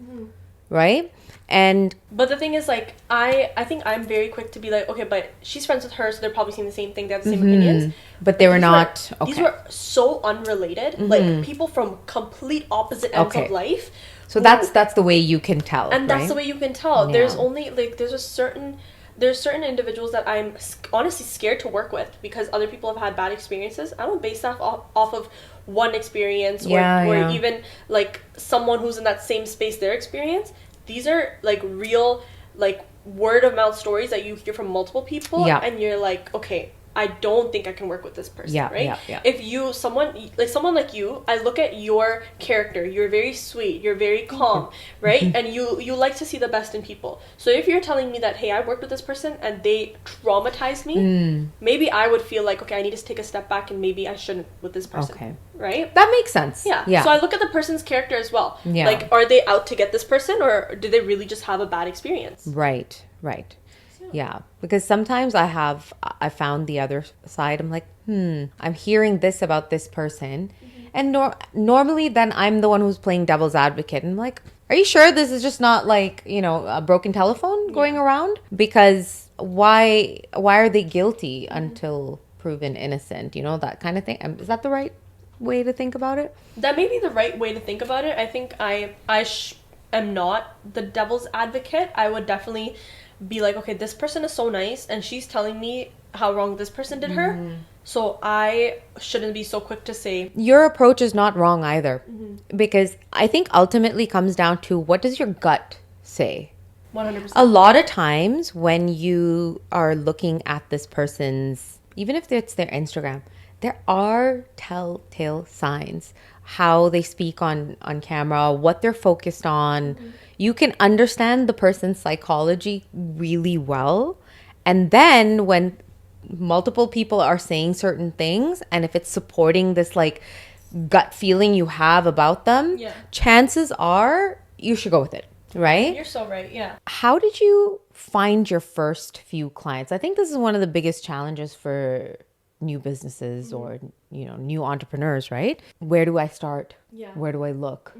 right? But the thing is, like, I think I'm very quick to be like, okay, but she's friends with her, so they're probably seeing the same thing, they have the same opinions. But they were not, these were so unrelated, like people from complete opposite ends of life. So that's the way you can tell, and right? That's the way you can tell. Yeah. There's only, like, there's certain individuals that I'm honestly scared to work with, because other people have had bad experiences. I don't base that off of one experience, or even, like, someone who's in that same space, their experience. These are, like, real, like, word of mouth stories that you hear from multiple people, and you're like, okay, I don't think I can work with this person, Yeah, right? yeah, yeah. If you, someone like you, I look at your character, you're very sweet, you're very calm, right? And you like to see the best in people. So if you're telling me that, hey, I worked with this person and they traumatized me, maybe I would feel like, okay, I need to take a step back and maybe I shouldn't with this person. Okay. Right? That makes sense. Yeah. Yeah. So I look at the person's character as well. Yeah. Like, are they out to get this person or do they really just have a bad experience? Right. Yeah. Because sometimes I found the other side. I'm like, I'm hearing this about this person. And normally then I'm the one who's playing devil's advocate. And I'm like, are you sure this is just not like, a broken telephone going around? Because why are they guilty until proven innocent? That kind of thing. Is that the right way to think about it? That may be the right way to think about it. I think I am not the devil's advocate. I would definitely be like, okay, this person is so nice and she's telling me how wrong this person did her. So I shouldn't be so quick to say. Your approach is not wrong either. Because I think ultimately comes down to, what does your gut say? 100%. A lot of times when you are looking at this person's, even if it's their Instagram, there are telltale signs. How they speak on camera, what they're focused on. You can understand the person's psychology really well. And then when multiple people are saying certain things, and if it's supporting this like gut feeling you have about them, chances are you should go with it, right? You're so right, yeah. How did you find your first few clients? I think this is one of the biggest challenges for new businesses or new entrepreneurs, right? Where do I start? Where do I look?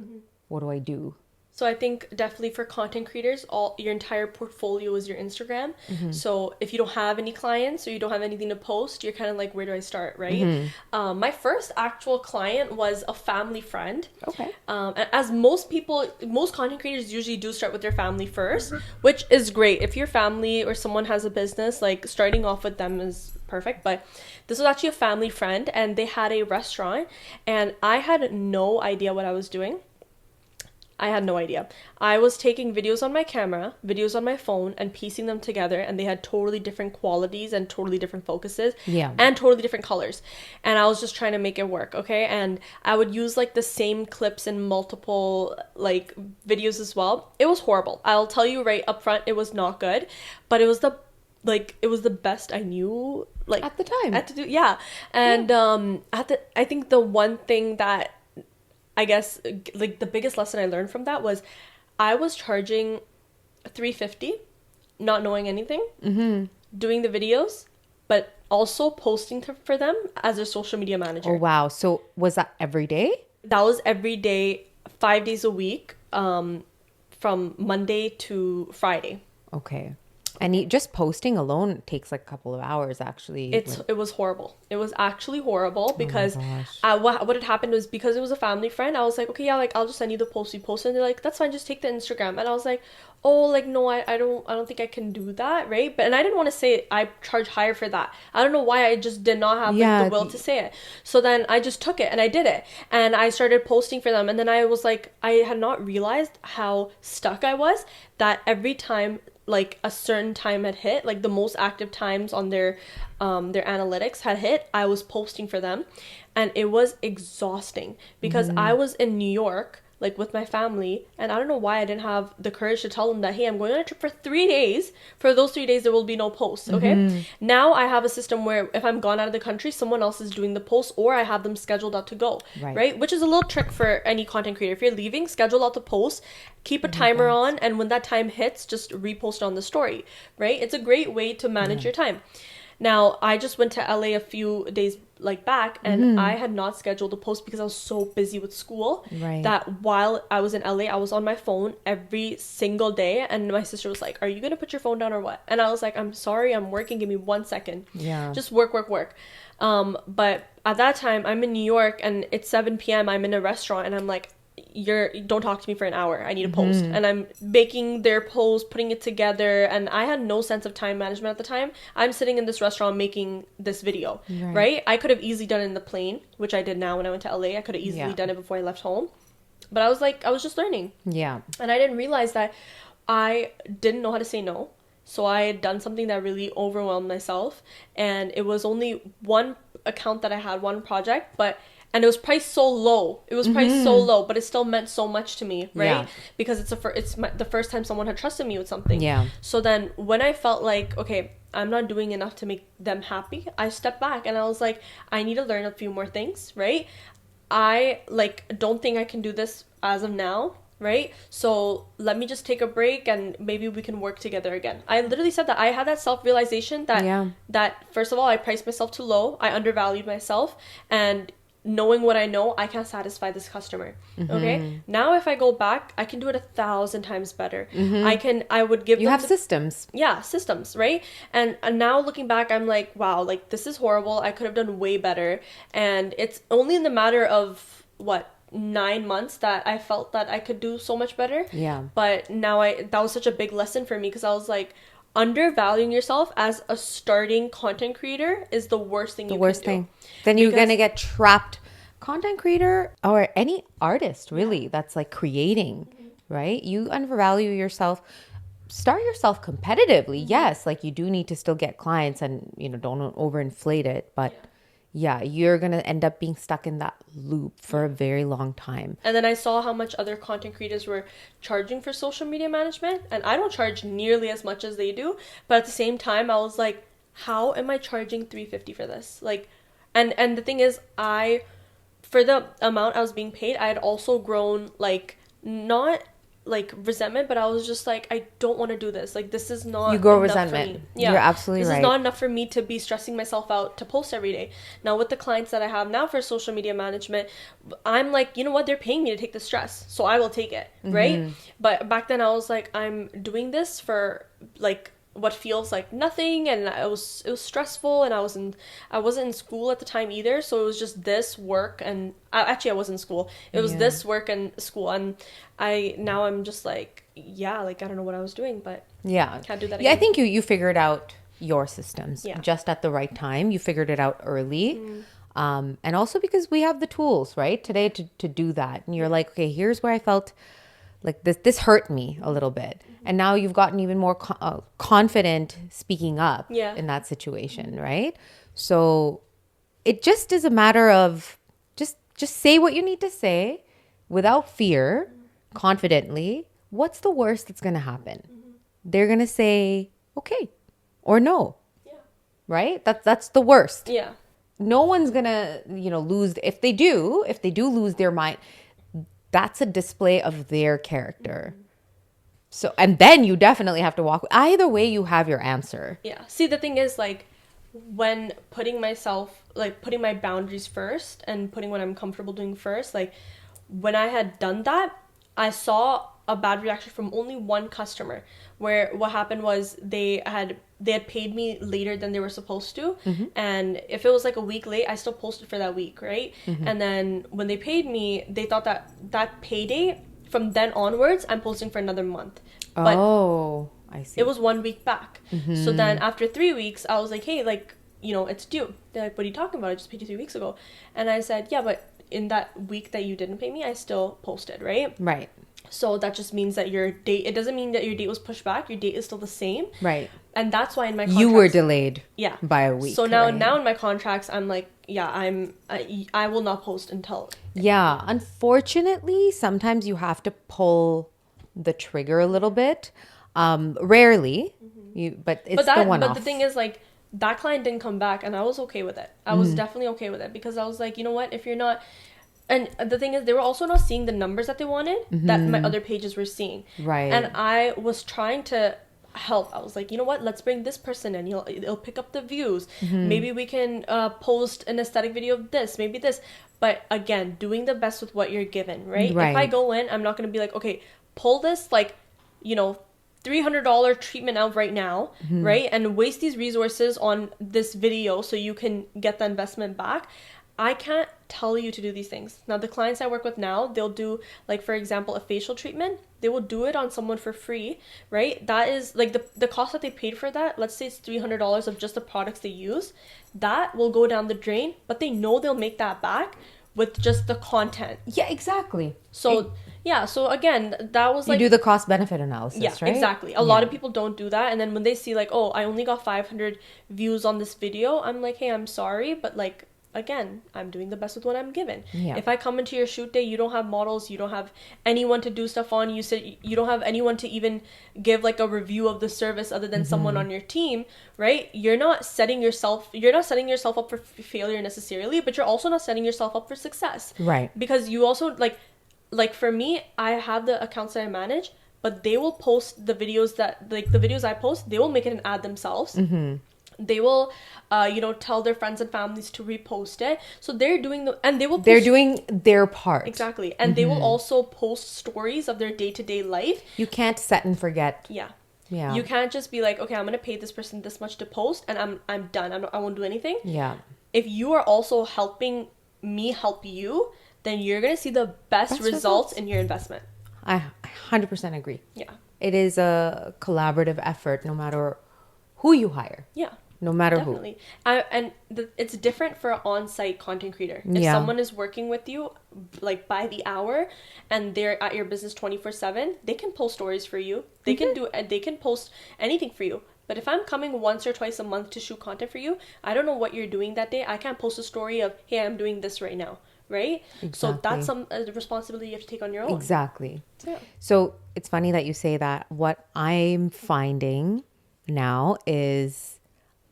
What do I do? So I think definitely for content creators, your entire portfolio is your Instagram. So if you don't have any clients or you don't have anything to post, you're kind of like, where do I start, right? My first actual client was a family friend. Okay. As most content creators usually do start with their family first, which is great. If your family or someone has a business, like starting off with them is perfect. But this was actually a family friend and they had a restaurant and I had no idea what I was doing. I had no idea. I was taking videos on my camera, videos on my phone, and piecing them together, and they had totally different qualities and totally different focuses, and totally different colors. And I was just trying to make it work, okay? And I would use like the same clips in multiple like videos as well. It was horrible. I'll tell you right up front, it was not good, but it was the best I knew, like at the time. And I think the one thing that I guess like the biggest lesson I learned from that was I was charging $350, not knowing anything, doing the videos, but also posting for them as a social media manager. Oh wow! So was that every day? That was every day, 5 days a week, from Monday to Friday. Okay. And just posting alone takes like a couple of hours, actually. It was horrible. It was actually horrible because what had happened was, because it was a family friend, I was like, okay, yeah, like I'll just send you the post we posted. And they're like, that's fine, just take the Instagram. And I was like, oh, like no, I don't think I can do that, right? And I didn't want to say I charge higher for that. I don't know why I just did not have like, the will to say it. So then I just took it and I did it, and I started posting for them. And then I was like, I had not realized how stuck I was, that every time like a certain time had hit, like the most active times on their analytics had hit, I was posting for them, and it was exhausting because I was in New York like with my family, and I don't know why I didn't have the courage to tell them that, hey, I'm going on a trip for 3 days. For those 3 days there will be no posts, okay? Now I have a system where if I'm gone out of the country, someone else is doing the posts, or I have them scheduled out to go, right? Which is a little trick for any content creator. If you're leaving, schedule out the post, keep a timer on, and when that time hits, just repost on the story, right? It's a great way to manage your time. Now, I just went to LA a few days like back, and I had not scheduled a post because I was so busy with school that while I was in LA, I was on my phone every single day. And my sister was like, are you going to put your phone down or what? And I was like, I'm sorry, I'm working. Give me 1 second. Just work. But at that time, I'm in New York and it's 7 p.m. I'm in a restaurant and I'm like, don't talk to me for an hour. I need a post. And I'm making their post, putting it together, and I had no sense of time management at the time. I'm sitting in this restaurant making this video, right? I could have easily done it in the plane, which I did now when I went to LA. I could have easily done it before I left home, but I was just learning. And I didn't realize that I didn't know how to say no. So I had done something that really overwhelmed myself, and it was only one account that I had, one project, and it was priced so low. It was priced so low, but it still meant so much to me, right? Yeah. Because the first time someone had trusted me with something. Yeah. So then when I felt like, okay, I'm not doing enough to make them happy, I stepped back and I was like, I need to learn a few more things, right? I don't think I can do this as of now, right? So let me just take a break and maybe we can work together again. I literally said that. I had that self-realization that first of all, I priced myself too low. I undervalued myself, and knowing what I know, I can't satisfy this customer. Okay, now if I go back, I can do it 1,000 times better. I would give You have systems. Yeah, systems, right? And now looking back, I'm like, wow, like this is horrible. I could have done way better. And it's only in the matter of 9 months that I felt that I could do so much better. Yeah. But now that was such a big lesson for me, because I was like, undervaluing yourself as a starting content creator is the worst thing you can do. Then you're going to get trapped. Content creator or any artist really that's like creating, right? You undervalue yourself. Start yourself competitively. Yes, like you do need to still get clients and, don't overinflate it. But yeah, you're going to end up being stuck in that loop for a very long time. And then I saw how much other content creators were charging for social media management. And I don't charge nearly as much as they do. But at the same time, I was like, how am I charging $350 for this? Like, and the thing is, for the amount I was being paid, I had also grown, not resentment, but I was just like, I don't want to do this. Like, this is not You grow enough resentment. for me. Yeah. You're absolutely right. This is not enough for me to be stressing myself out to post every day. Now, with the clients that I have now for social media management, I'm like, you know what? They're paying me to take the stress, so I will take it, right? But back then I was like, I'm doing this for what feels like nothing, and it was stressful, and I wasn't in school at the time either, so it was just this work, and I was in school. It was this work and school, and I'm just like, I don't know what I was doing, but can't do that again. Yeah, I think you figured out your systems just at the right time. You figured it out early. And also because we have the tools right today to do that, and you're like, okay, here's where I felt like this hurt me a little bit, and now you've gotten even more confident speaking up in that situation, right? So it just is a matter of just say what you need to say without fear, confidently. What's the worst that's going to happen? They're going to say okay or no, right? That's the worst. No one's going to lose. If they do lose their mind, that's a display of their character. So, and then you definitely have to walk. Either way, you have your answer. Yeah. See, the thing is, when putting my boundaries first and putting what I'm comfortable doing first, when I had done that, I saw a bad reaction from only one customer, where what happened was they had paid me later than they were supposed to. And if it was a week late, I still posted for that week, right? And then when they paid me, they thought that payday, from then onwards, I'm posting for another month. But I see. It was 1 week back. So then after 3 weeks, I was like, hey, it's due. They're like, what are you talking about? I just paid you 3 weeks ago. And I said, yeah, but in that week that you didn't pay me, I still posted, right? Right. So that just means that your date, it doesn't mean that your date was pushed back. Your date is still the same. Right. And that's why in my contracts, you were delayed by a week. So now in my contracts, I'm like, I will not post until. Yeah. Unfortunately, sometimes you have to pull the trigger a little bit. Rarely, but it's the one-off. But the thing is, that client didn't come back, and I was okay with it. I was definitely okay with it, because I was like, you know what, if you're not. And the thing is, they were also not seeing the numbers that they wanted, that my other pages were seeing. Right. And I was trying to help. I was like, you know what, let's bring this person in. It'll pick up the views. Maybe we can post an aesthetic video of this, maybe this. But again, doing the best with what you're given, right? If I go in, I'm not going to be like, okay, pull this, $300 treatment out right now, right? And waste these resources on this video so you can get the investment back. I can't tell you to do these things. Now, the clients I work with now, they'll do, for example, a facial treatment. They will do it on someone for free, right? That is, the cost that they paid for that, let's say it's $300 of just the products they use. That will go down the drain, but they know they'll make that back with just the content. Yeah, exactly. So Yeah, so again, that was You like, do the cost benefit analysis, yeah, right? exactly. A lot of people don't do that, and then when they see like, oh, I only got 500 views on this video, I'm like, hey, I'm sorry, but like, again, I'm doing the best with what I'm given. Yeah. If I come into your shoot day, you don't have models, you don't have anyone to do stuff on, you said you don't have anyone to even give like a review of the service other than someone on your team, right? You're not setting yourself up for failure necessarily, but you're also not setting yourself up for success. Right. Because you also like for me, I have the accounts that I manage, but they will post the videos that, like the videos I post, they will make it an ad themselves. They will tell their friends and families to repost it, so they're doing they're doing their part. Exactly. And they will also post stories of their day-to-day life. You can't set and forget. Yeah. Yeah. You can't just be like, okay, I'm gonna pay this person this much to post and I'm done, I won't do anything. Yeah. If you are also helping me help you, then you're gonna see the best results in your investment. I 100% agree. Yeah. It is a collaborative effort, no matter who you hire. Yeah. No matter Definitely. It's different for an on-site content creator. If someone is working with you like by the hour and they're at your business 24/7, they can post stories for you. They can post anything for you. But if I'm coming once or twice a month to shoot content for you, I don't know what you're doing that day. I can't post a story of, hey, I'm doing this right now. Right? Exactly. So that's a responsibility you have to take on your own. Exactly. Yeah. So it's funny that you say that. What I'm finding now is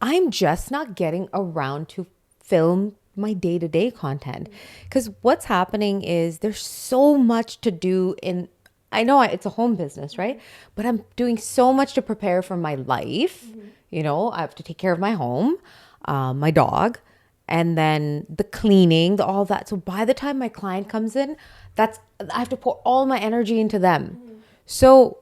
I'm just not getting around to film my day-to-day content, because what's happening is there's so much to do I know it's a home business, right? But I'm doing so much to prepare for my life. You know, I have to take care of my home, my dog, and then the cleaning, all that. So by the time my client comes in, I have to pour all my energy into them. So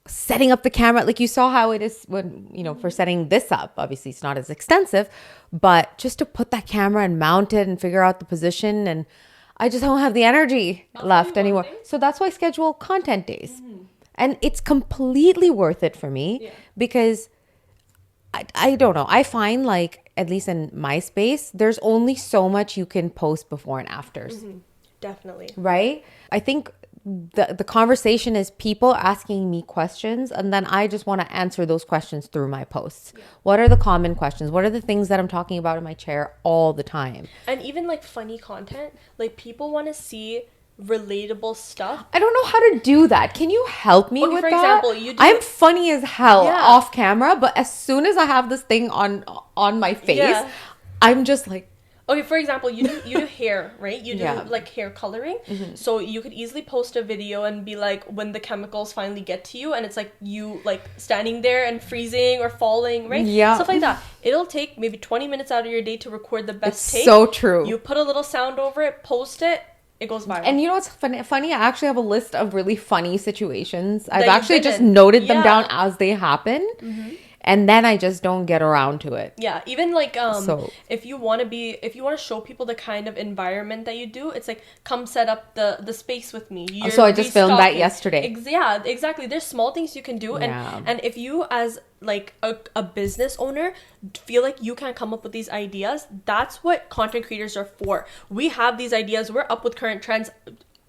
setting up the camera, like you saw how it is when, for setting this up, obviously it's not as extensive, but just to put that camera and mount it and figure out the position, and I just don't have the energy left anymore. So that's why I schedule content days. And it's completely worth it for me because I don't know. I find like, at least in my space, there's only so much you can post before and afters. Definitely. Right? I think the conversation is people asking me questions, and then I just want to answer those questions through my posts. What are the common questions? What are the things that I'm talking about in my chair all the time? And even like funny content, like people want to see relatable stuff. I don't know how to do that. Can you help me with for that? example, I'm funny as hell off camera, but as soon as I have this thing on my face, I'm just like, okay, for example, you do hair, right? You do like hair coloring. So you could easily post a video and be like, when the chemicals finally get to you, and it's like you like standing there and freezing or falling, right? Yeah. Stuff like that. It'll take maybe 20 minutes out of your day to record the best take. So true. You put a little sound over it, post it, it goes viral. And you know what's funny? I actually have a list of really funny situations. I've actually just noted them down as they happen. And then I just don't get around to it. Yeah, even like if you want to show people the kind of environment that you do, it's like, come set up the space with me. So I just filmed that yesterday. Yeah, exactly. There's small things you can do, and if you as like a business owner feel like you can't come up with these ideas, that's what content creators are for. We have these ideas. We're up with current trends.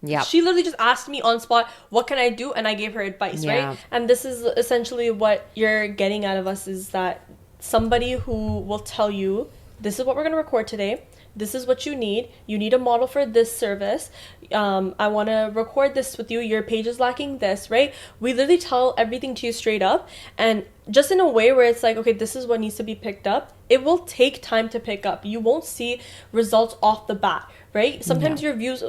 Yeah. She literally just asked me on spot, what can I do? And I gave her advice, right? And this is essentially what you're getting out of us, is that somebody who will tell you, this is what we're going to record today. This is what you need. You need a model for this service. I want to record this with you. Your page is lacking this, right? We literally tell everything to you straight up, and just in a way where it's like, okay, this is what needs to be picked up. It will take time to pick up. You won't see results off the bat, right? Sometimes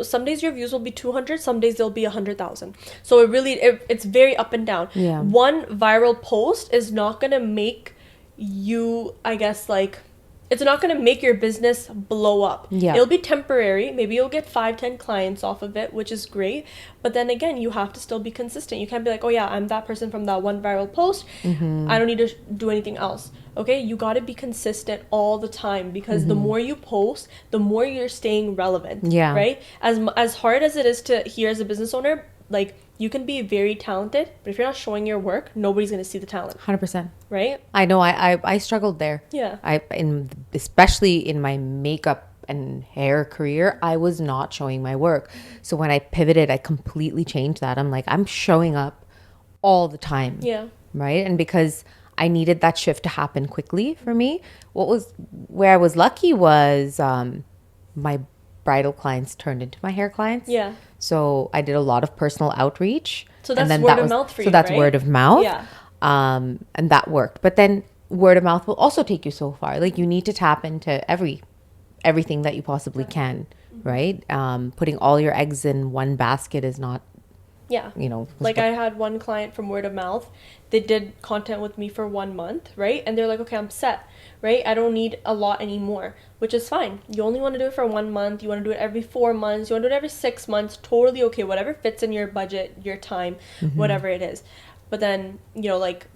some days your views will be 200, some days they'll be 100,000. So it's very up and down. Yeah. One viral post is not going to make you, I guess, like, it's not going to make your business blow up. Yeah. It'll be temporary. Maybe you'll get 5-10 clients off of it, which is great. But then again, you have to still be consistent. You can't be like, oh yeah, I'm that person from that one viral post. I don't need to do anything else. Okay, you got to be consistent all the time, because the more you post, the more you're staying relevant. Yeah. Right? As hard as it is to hear as a business owner, like, you can be very talented, but if you're not showing your work, nobody's going to see the talent. 100%. Right? I know. I struggled there. Yeah. Especially in my makeup and hair career, I was not showing my work. So when I pivoted, I completely changed that. I'm like, I'm showing up all the time. Yeah. Right. And because I needed that shift to happen quickly for me, where I was lucky was my bridal clients turned into my hair clients. Yeah. So I did a lot of personal outreach. So that's and then word of mouth for you, So that's right? word of mouth. Yeah. And that worked. But then word of mouth will also take you so far. Like you need to tap into everything that you possibly can, right? Putting all your eggs in one basket is not, yeah. you know. Like I had one client from word of mouth. They did content with me for 1 month, right? And they're like, okay, I'm set, right? I don't need a lot anymore, which is fine. You only want to do it for 1 month. You want to do it every 4 months. You want to do it every 6 months. Totally okay. Whatever fits in your budget, your time, whatever it is. But then, you know, like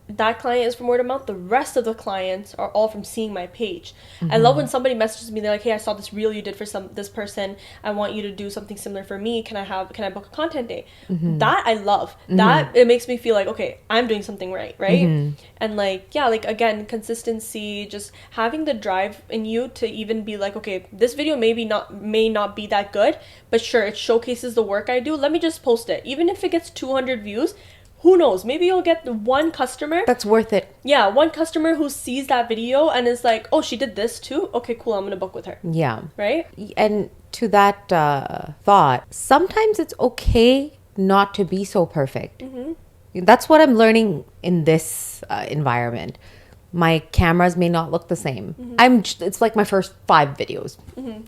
that client is from word of mouth. The rest of the clients are all from seeing my page. I love when somebody messages me. They're like, hey, I saw this reel you did for this person. I want you to do something similar for me. Can I book a content day? That I love. That it makes me feel like, okay, I'm doing something right. And like, yeah, like again, consistency, just having the drive in you to even be like, okay, this video may not be that good, but sure, it showcases the work I do. Let me just post it. Even if it gets 200 views, who knows? Maybe you'll get the one customer. That's worth it. Yeah, one customer who sees that video and is like, oh, she did this too? Okay, cool, I'm going to book with her. Yeah. Right? And to that thought, sometimes it's okay not to be so perfect. That's what I'm learning in this environment. My cameras may not look the same. It's like my first 5 videos.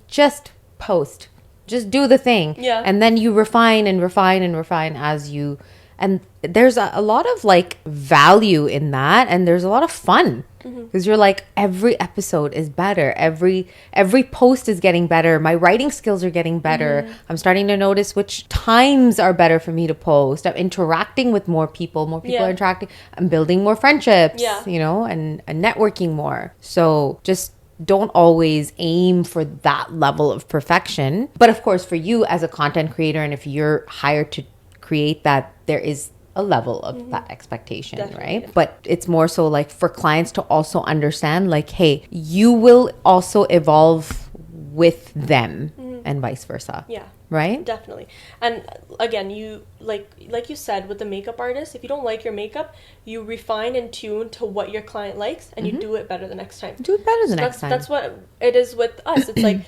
Just post. Just do the thing. Yeah. And then you refine and refine and refine as you... And there's a lot of like value in that, and there's a lot of fun because you're like, every episode is better, every post is getting better, my writing skills are getting better. I'm starting to notice which times are better for me to post. I'm interacting with more people are interacting. I'm building more friendships, you know, and networking more. So just don't always aim for that level of perfection. But of course, for you as a content creator, and if you're hired to create that, there is a level of that expectation. Definitely. Right? But it's more so like for clients to also understand like, hey, you will also evolve with them and vice versa. Yeah. Right? Definitely. And again, you like you said with the makeup artist, if you don't like your makeup, you refine and tune to what your client likes and you do it better the next time. Do it better the next time. That's what it is with us. It's like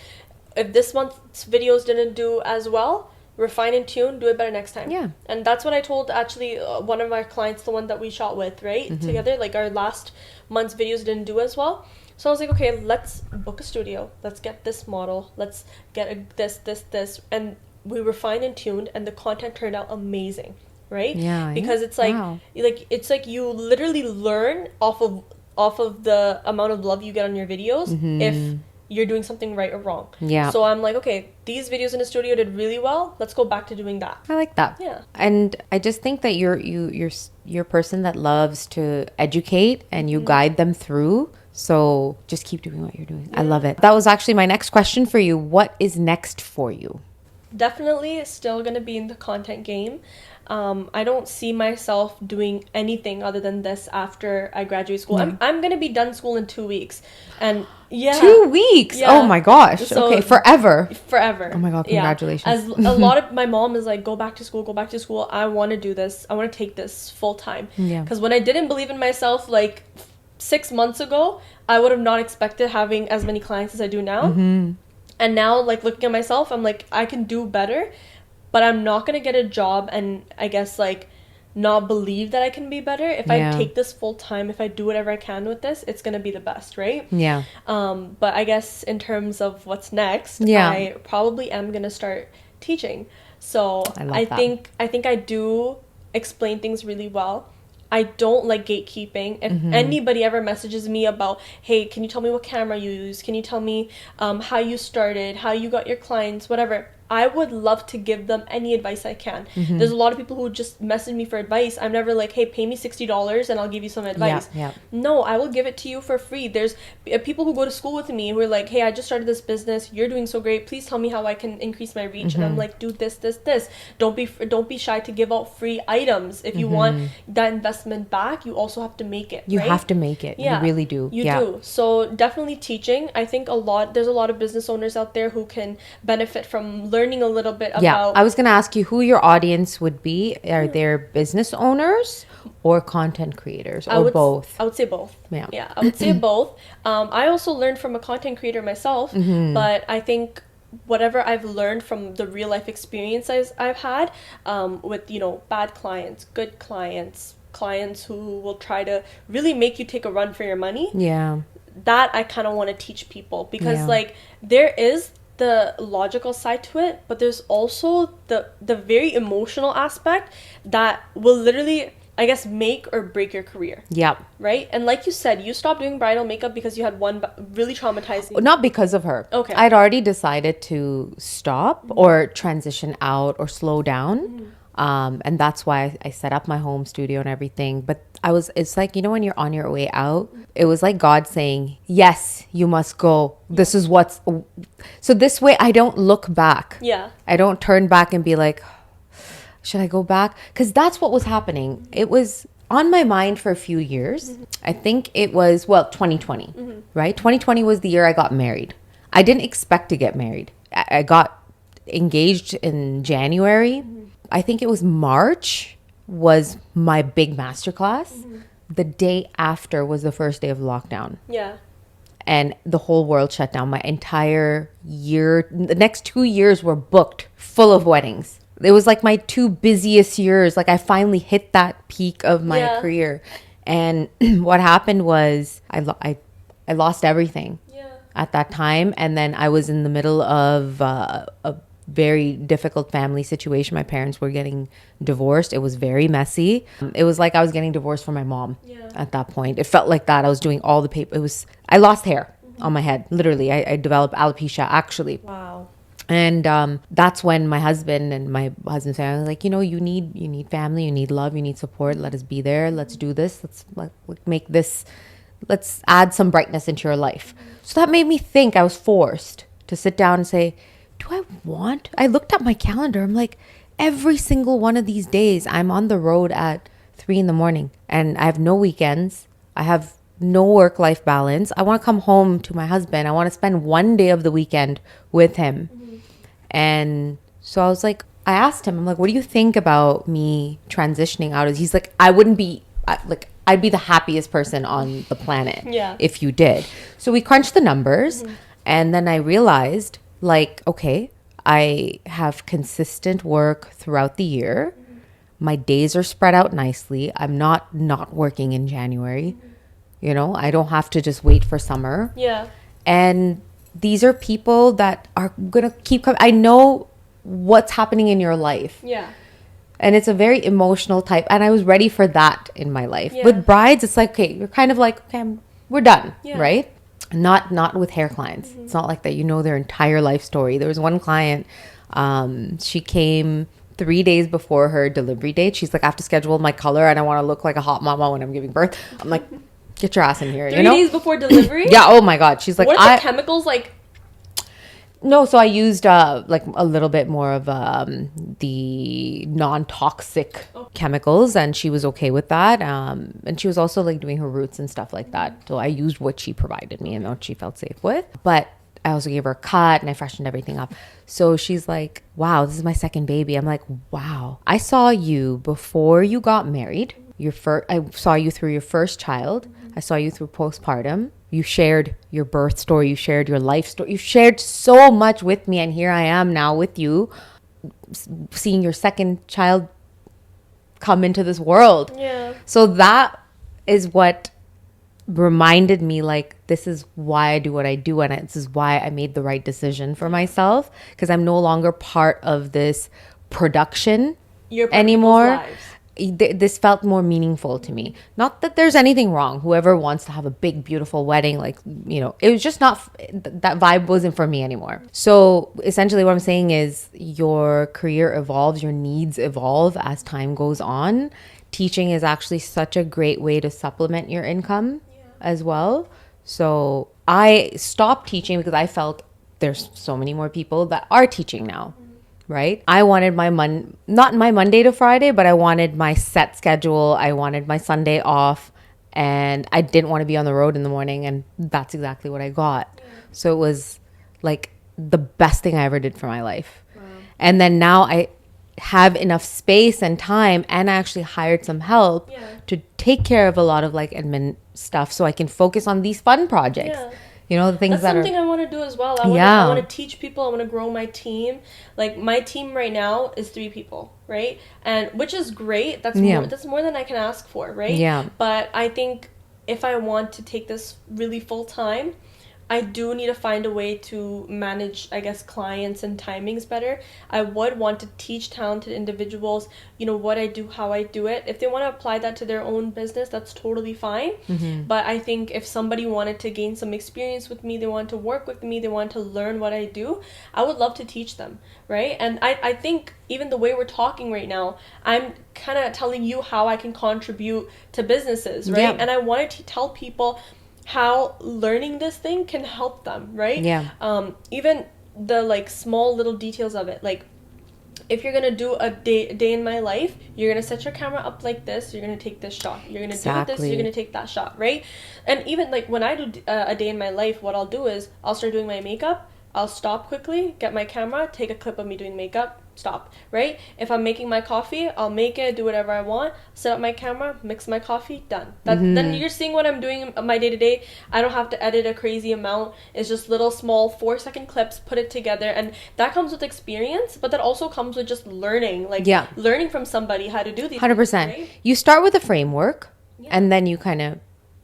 if this month's videos didn't do as well, refine and tune, do it better next time. Yeah. And that's what I told actually one of our clients, the one that we shot with, right? Together, like our last month's videos didn't do as well. So I was like, okay, let's book a studio. Let's get this model. Let's get this. And we refined and tuned and the content turned out amazing, right? Yeah. Because it's like, it's like you literally learn off of the amount of love you get on your videos if you're doing something right or wrong. Yeah. So I'm like, okay, these videos in the studio did really well. Let's go back to doing that. I like that. Yeah. And I just think that you're a person that loves to educate and you guide them through. So just keep doing what you're doing. Yeah. I love it. That was actually my next question for you. What is next for you? Definitely still going to be in the content game. I don't see myself doing anything other than this after I graduate school. I'm going to be done school in 2 weeks. And yeah. 2 weeks? Yeah. Oh my gosh. So, okay, forever. Forever. Oh my God, congratulations. Yeah. As a lot of my mom is like, go back to school. I want to do this. I want to take this full time. Yeah. Because when I didn't believe in myself, like 6 months ago, I would have not expected having as many clients as I do now. And now, like, looking at myself, I'm like, I can do better, but I'm not going to get a job and I guess, like, not believe that I can be better. If I take this full time, if I do whatever I can with this, it's going to be the best, right? Yeah. But I guess in terms of what's next, I probably am going to start teaching. So I think I do explain things really well. I don't like gatekeeping. If anybody ever messages me about, hey, can you tell me what camera you use? Can you tell me how you started, how you got your clients, whatever? I would love to give them any advice I can. There's a lot of people who just message me for advice. I'm never like, hey, pay me $60 and I'll give you some advice. Yeah. No, I will give it to you for free. There's people who go to school with me who are like, hey, I just started this business. You're doing so great. Please tell me how I can increase my reach. And I'm like, do this. Don't be shy to give out free items. If you want that investment back, you also have to make it. You right? have to make it. Yeah, you really do. You do. So definitely teaching. I think there's a lot of business owners out there who can benefit from learning a little bit about. I was going to ask you who your audience would be. Are there business owners or content creators or both? I would say both. Yeah, I would say both. I also learned from a content creator myself, but I think whatever I've learned from the real life experiences I've had with, bad clients, good clients who will try to really make you take a run for your money. Yeah. That I kind of want to teach people because like there is the logical side to it, but there's also the very emotional aspect that will literally, I guess, make or break your career. Yep. Right? And like you said, you stopped doing bridal makeup because you had one really traumatizing... Not because of her. Okay. I'd already decided to stop or transition out or slow down. And that's why I set up my home studio and everything. But it's like, when you're on your way out, it was like God saying, yes, you must go. This is so this way I don't look back. Yeah. I don't turn back and be like, should I go back? Because that's what was happening. It was on my mind for a few years. I think it was, 2020, right? 2020 was the year I got married. I didn't expect to get married. I got engaged in January. I think it was March was my big masterclass. The day after was the first day of lockdown. Yeah. And the whole world shut down. My entire year, the next 2 years were booked full of weddings. It was like my 2 busiest years. Like I finally hit that peak of my career. And what happened was I lost everything at that time. And then I was in the middle of a very difficult family situation. My parents were getting divorced. It was very messy. It was like I was getting divorced from my mom at that point. It felt like that. I was doing all the paper. I lost hair on my head. Literally, I developed alopecia actually. Wow. And that's when my husband and my husband's family was like, you need family, you need love, you need support. Let us be there. Let's do this. Let's add some brightness into your life. So that made me think. I was forced to sit down and say, I looked at my calendar. I'm like, every single one of these days, I'm on the road at 3 a.m. and I have no weekends. I have no work-life balance. I want to come home to my husband. I want to spend one day of the weekend with him. And so I was like, I asked him, I'm like, what do you think about me transitioning out? He's like, I'd be the happiest person on the planet if you did. So we crunched the numbers and then I realized okay, I have consistent work throughout the year. My days are spread out nicely. I'm not working in January. I don't have to just wait for summer. Yeah. And these are people that are going to keep coming. I know what's happening in your life. Yeah. And it's a very emotional type. And I was ready for that in my life. Yeah. With brides, it's like, okay, you're kind of like, okay, we're done, right? Not with hair clients. It's not like that. Their entire life story. There was one client, she came 3 days before her delivery date. She's like, I have to schedule my color and I want to look like a hot mama when I'm giving birth. I'm like, get your ass in here. 3 days before delivery? Yeah. Oh my God. She's like, what are the chemicals like? No, so I used a little bit more of the non-toxic chemicals, and she was okay with that. And she was also doing her roots and stuff like that. So I used what she provided me and what she felt safe with. But I also gave her a cut and I freshened everything up. So she's like, wow, this is my second baby. I'm like, wow. I saw you before you got married. I saw you through your first child. I saw you through postpartum. You shared your birth story. You shared your life story. You shared so much with me. And here I am now with you, seeing your second child come into this world. Yeah. So that is what reminded me, this is why I do what I do. And this is why I made the right decision for myself. Because I'm no longer part of this production anymore. this felt more meaningful to me. Not that there's anything wrong. Whoever wants to have a big, beautiful wedding, like, you know, it was just not, that vibe wasn't for me anymore. So essentially what I'm saying is your career evolves, your needs evolve as time goes on. Teaching is actually such a great way to supplement your income as well. So I stopped teaching because I felt there's so many more people that are teaching now. Right? I wanted not my Monday to Friday, but I wanted my set schedule. I wanted my Sunday off, and I didn't want to be on the road in the morning. And that's exactly what I got. Yeah. So it was like the best thing I ever did for my life. Wow. And then now I have enough space and time, and I actually hired some help to take care of a lot of like admin stuff so I can focus on these fun projects. Yeah. You know, the things that's something I want to do as well. I want to teach people. I want to grow my team. Like my team right now is 3 people, right? And which is great. That's more than I can ask for, right? Yeah. But I think if I want to take this really full time, I do need to find a way to manage, I guess, clients and timings better. I would want to teach talented individuals, you know, what I do, how I do it. If they want to apply that to their own business, that's totally fine. Mm-hmm. But I think if somebody wanted to gain some experience with me, they want to work with me, they want to learn what I do, I would love to teach them, right? And I think even the way we're talking right now, I'm kind of telling you how I can contribute to businesses, right? Yeah. And I wanted to tell people how learning this thing can help them, right? Yeah. Even the like small little details of it, like if you're gonna do a day in my life, you're gonna set your camera up like this, you're gonna take this shot, you're gonna do this, you're gonna take that shot, right? And even like when I do a day in my life, what I'll do is I'll start doing my makeup, I'll stop quickly, get my camera, take a clip of me doing makeup, stop, right? If I'm making my coffee, I'll make it, do whatever I want, set up my camera, mix my coffee, done. Then you're seeing what I'm doing my day-to-day. I don't have to edit a crazy amount. It's just little small 4-second clips, put it together, and that comes with experience, but that also comes with just learning, like learning from somebody how to do these 100%. Things, right? You start with a framework, and then you kind of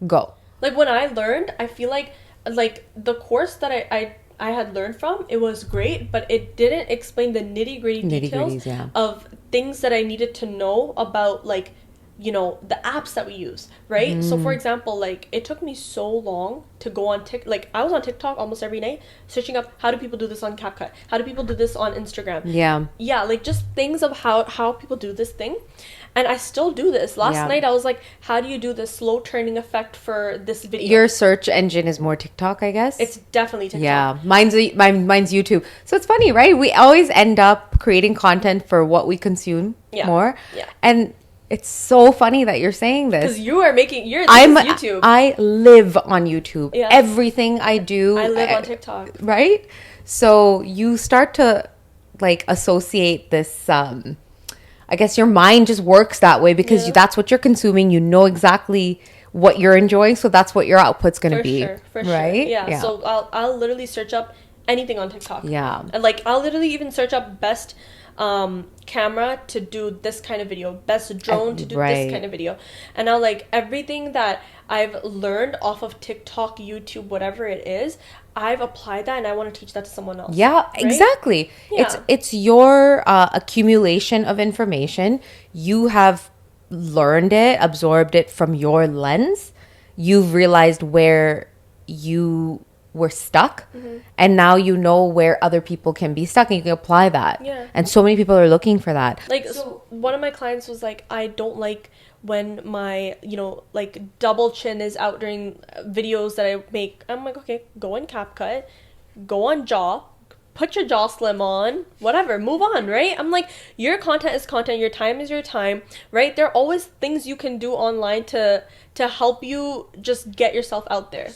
go. Like when I learned, I feel like the course that I had learned from, it was great, but it didn't explain the nitty-gritty details of things that I needed to know about, like, you know, the apps that we use, right? So for example, like it took me so long to go on TikTok. Like I was on TikTok almost every night searching up how do people do this on CapCut, how do people do this on Instagram, like just things of how people do this thing. And I still do this. Last night I was like, how do you do the slow turning effect for this video? Your search engine is more TikTok, I guess? It's definitely TikTok. Yeah, mine's YouTube. So it's funny, right? We always end up creating content for what we consume more. Yeah. And it's so funny that you're saying this. Because YouTube. I live on YouTube. Yeah. Everything I do. I live on TikTok. Right? So you start to like associate this... I guess your mind just works that way because that's what you're consuming. You know exactly what you're enjoying, so that's what your output's going to be. For sure. Yeah. So I'll literally search up anything on TikTok. Yeah. And like I'll literally even search up best camera to do this kind of video, best drone to do this kind of video. And now like everything that I've learned off of TikTok, YouTube, whatever it is, I've applied that and I want to teach that to someone else. Yeah, right? Exactly. Yeah. It's your accumulation of information. You have learned it, absorbed it from your lens. You've realized where you were stuck, and now you know where other people can be stuck, and you can apply that. Yeah. And so many people are looking for that. Like, so one of my clients was like, I don't like when my, you know, like double chin is out during videos that I make. I'm like, okay, go on CapCut, go on jaw, put your jaw slim on, whatever, move on, right? I'm like, your content is content, your time is your time, right? There are always things you can do online to help you just get yourself out there.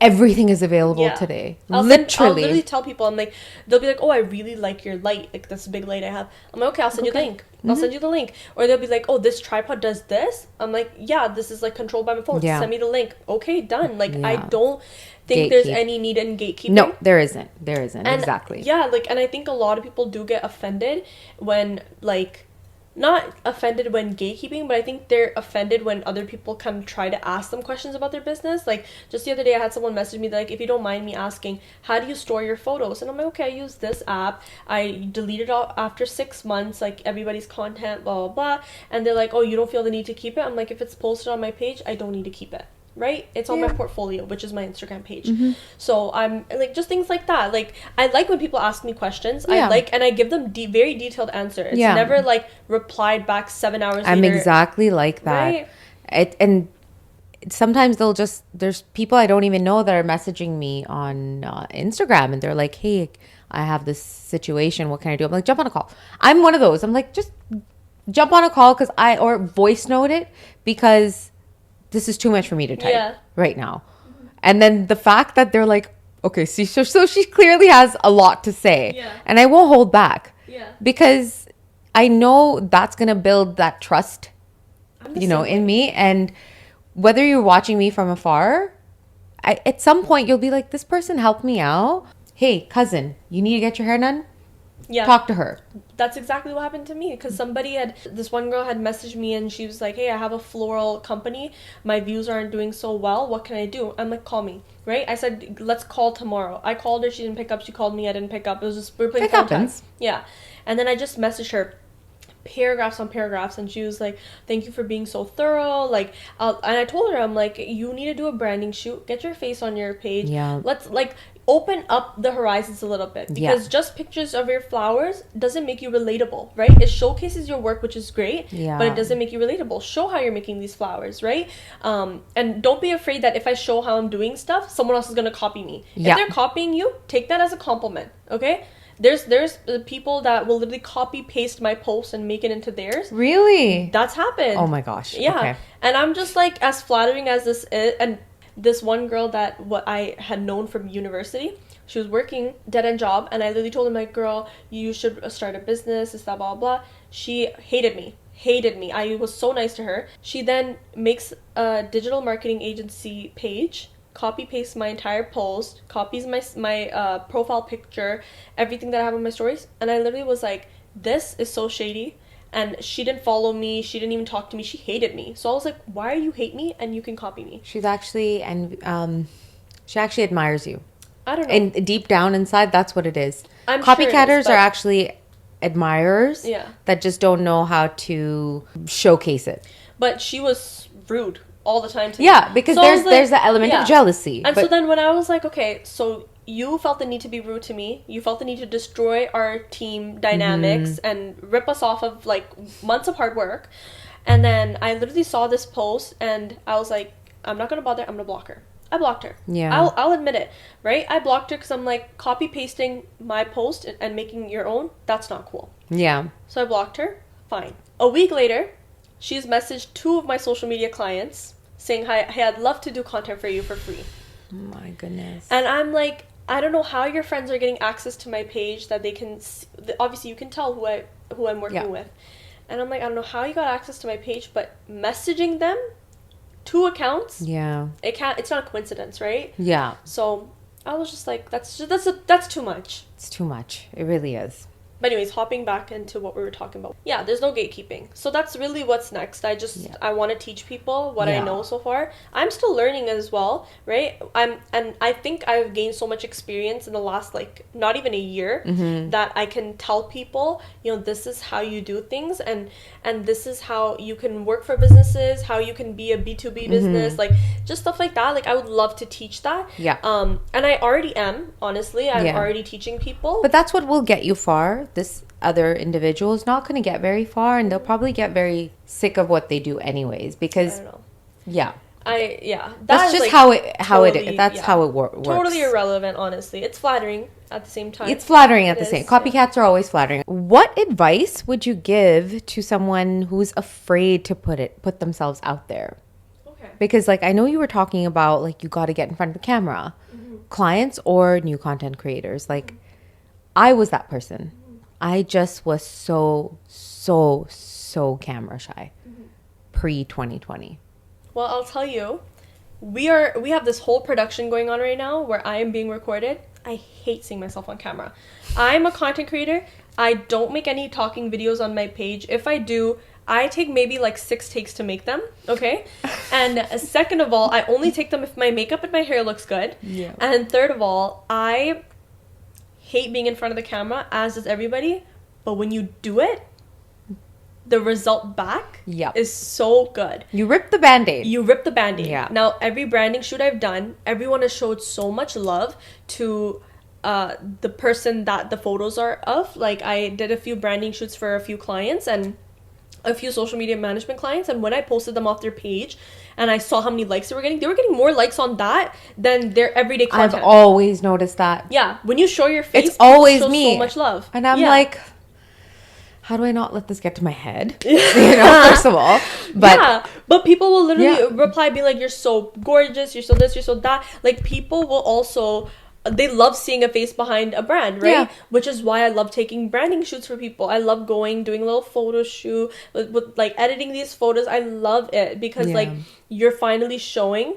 Everything is available today. I'll literally tell people, I'm like, they'll be like, oh, I really like your light, like this big light I have. I'm like, okay, I'll send you the link. I'll send you the link. Or they'll be like, oh, this tripod does this. I'm like, yeah, this is like controlled by my phone. Send me the link. Okay, done. Like, I don't think there's any need in gatekeeping. No, there isn't. And, exactly. Yeah, like, and I think a lot of people do get offended when, like, not offended when gatekeeping, but I think they're offended when other people kind of try to ask them questions about their business. Like, just the other day I had someone message me like, if you don't mind me asking, how do you store your photos? And I'm like, okay, I use this app. I deleted it all after 6 months, like everybody's content, blah blah blah. And they're like, oh, you don't feel the need to keep it? I'm like, if it's posted on my page, I don't need to keep it. Right? It's on my portfolio, which is my Instagram page. So I'm like, just things like that. Like, I like when people ask me questions. I like, and I give them very detailed answer. It's never like replied back 7 hours I'm later. exactly like that. Right? And sometimes there's people I don't even know that are messaging me on Instagram, and they're like, hey, I have this situation. What can I do? I'm like, jump on a call. I'm one of those. I'm like, just jump on a call or voice note it, because this is too much for me to type right now. And then the fact that they're like, okay, see, so she clearly has a lot to say, and I won't hold back, because I know that's gonna build that trust, in me. And whether you're watching me from afar, at some point you'll be like, this person helped me out. Hey, cousin, you need to get your hair done? Talk to her. That's exactly what happened to me, because this one girl had messaged me, and she was like, hey, I have a floral company, my views aren't doing so well, what can I do? I'm like, call me. Right? I said, let's call tomorrow. I called her, she didn't pick up. She called me, I didn't pick up. It was just, we were playing phone tag. Yeah. And then I just messaged her paragraphs on paragraphs, and she was like, thank you for being so thorough. Like, and I told her, I'm like, you need to do a branding shoot, get your face on your page. Let's like open up the horizons a little bit, because just pictures of your flowers doesn't make you relatable, right? It showcases your work, which is great, but it doesn't make you relatable. Show how you're making these flowers, right? And don't be afraid that if I show how I'm doing stuff, someone else is going to copy me. If they're copying you, take that as a compliment, okay? There's people that will literally copy paste my post and make it into theirs. Really? That's happened. Oh my gosh. Yeah. Okay. And I'm just like, as flattering as this is, and this one girl that what I had known from university, she was working dead-end job, and I literally told her, like, girl, you should start a business, this, that, blah, blah. She hated me. I was so nice to her. She then makes a digital marketing agency page, copy pastes my entire post, copies my profile picture, everything that I have on my stories, and I literally was like, this is so shady. And she didn't follow me. She didn't even talk to me. She hated me. So I was like, why do you hate me and you can copy me? She's actually, and she actually admires you. I don't know. And deep down inside, that's what it is. Copycatters are actually admirers that just don't know how to showcase it. But she was rude all the time to me. Yeah, because so there's the element of jealousy. And so then when I was like, okay, so you felt the need to be rude to me. You felt the need to destroy our team dynamics and rip us off of like months of hard work. And then I literally saw this post, and I was like, I'm not going to bother. I'm going to block her. I blocked her. Yeah. I'll admit it, right? I blocked her because I'm like, copy pasting my post and making your own, that's not cool. Yeah. So I blocked her. Fine. A week later, she's messaged 2 of my social media clients saying, hey, I'd love to do content for you for free. Oh my goodness. And I'm like, I don't know how your friends are getting access to my page that they can see. Obviously you can tell who I'm working with. And I'm like, I don't know how you got access to my page, but messaging them, 2 accounts, it's not a coincidence, right? Yeah. So I was just like, that's too much. It's too much. It really is. But anyways, hopping back into what we were talking about. Yeah, there's no gatekeeping. So that's really what's next. I want to teach people what I know so far. I'm still learning as well, right? And I think I've gained so much experience in the last, like, not even a year that I can tell people, this is how you do things, and this is how you can work for businesses, how you can be a B2B business, like, just stuff like that. Like, I would love to teach that. Yeah. And I already am, honestly. I'm already teaching people. But that's what will get you far. This other individual is not going to get very far, and they'll probably get very sick of what they do anyways, because I don't know. That's just like how it works. Totally irrelevant, honestly. It's flattering at the same time. It's flattering at the same. Copycats are always flattering. What advice would you give to someone who's afraid to put themselves out there? Okay. Because, like, I know you were talking about, like, you got to get in front of the camera. Clients or new content creators, like, I was that person. I just was so camera shy pre-2020. Well, I'll tell you, we have this whole production going on right now where I am being recorded. I hate seeing myself on camera. I'm a content creator. I don't make any talking videos on my page. If I do, I take maybe like 6 takes to make them, okay? And second of all, I only take them if my makeup and my hair looks good. Yeah. And third of all, I hate being in front of the camera, as does everybody. But when you do it, the result back is so good. You rip the Band-Aid. You rip the Band-Aid. Yeah. Now, every branding shoot I've done, everyone has showed so much love to the person that the photos are of. Like, I did a few branding shoots for a few clients and a few social media management clients, and when I posted them off their page and I saw how many likes they were getting more likes on that than their everyday content. I've always noticed that. Yeah, when you show your face, it's always show me. So much love. And I'm like, how do I not let this get to my head? First of all. But people will literally reply, be like, you're so gorgeous, you're so this, you're so that. Like, people will also, they love seeing a face behind a brand, right? Yeah. Which is why I love taking branding shoots for people. I love doing a little photo shoot with like editing these photos. I love it because like you're finally showing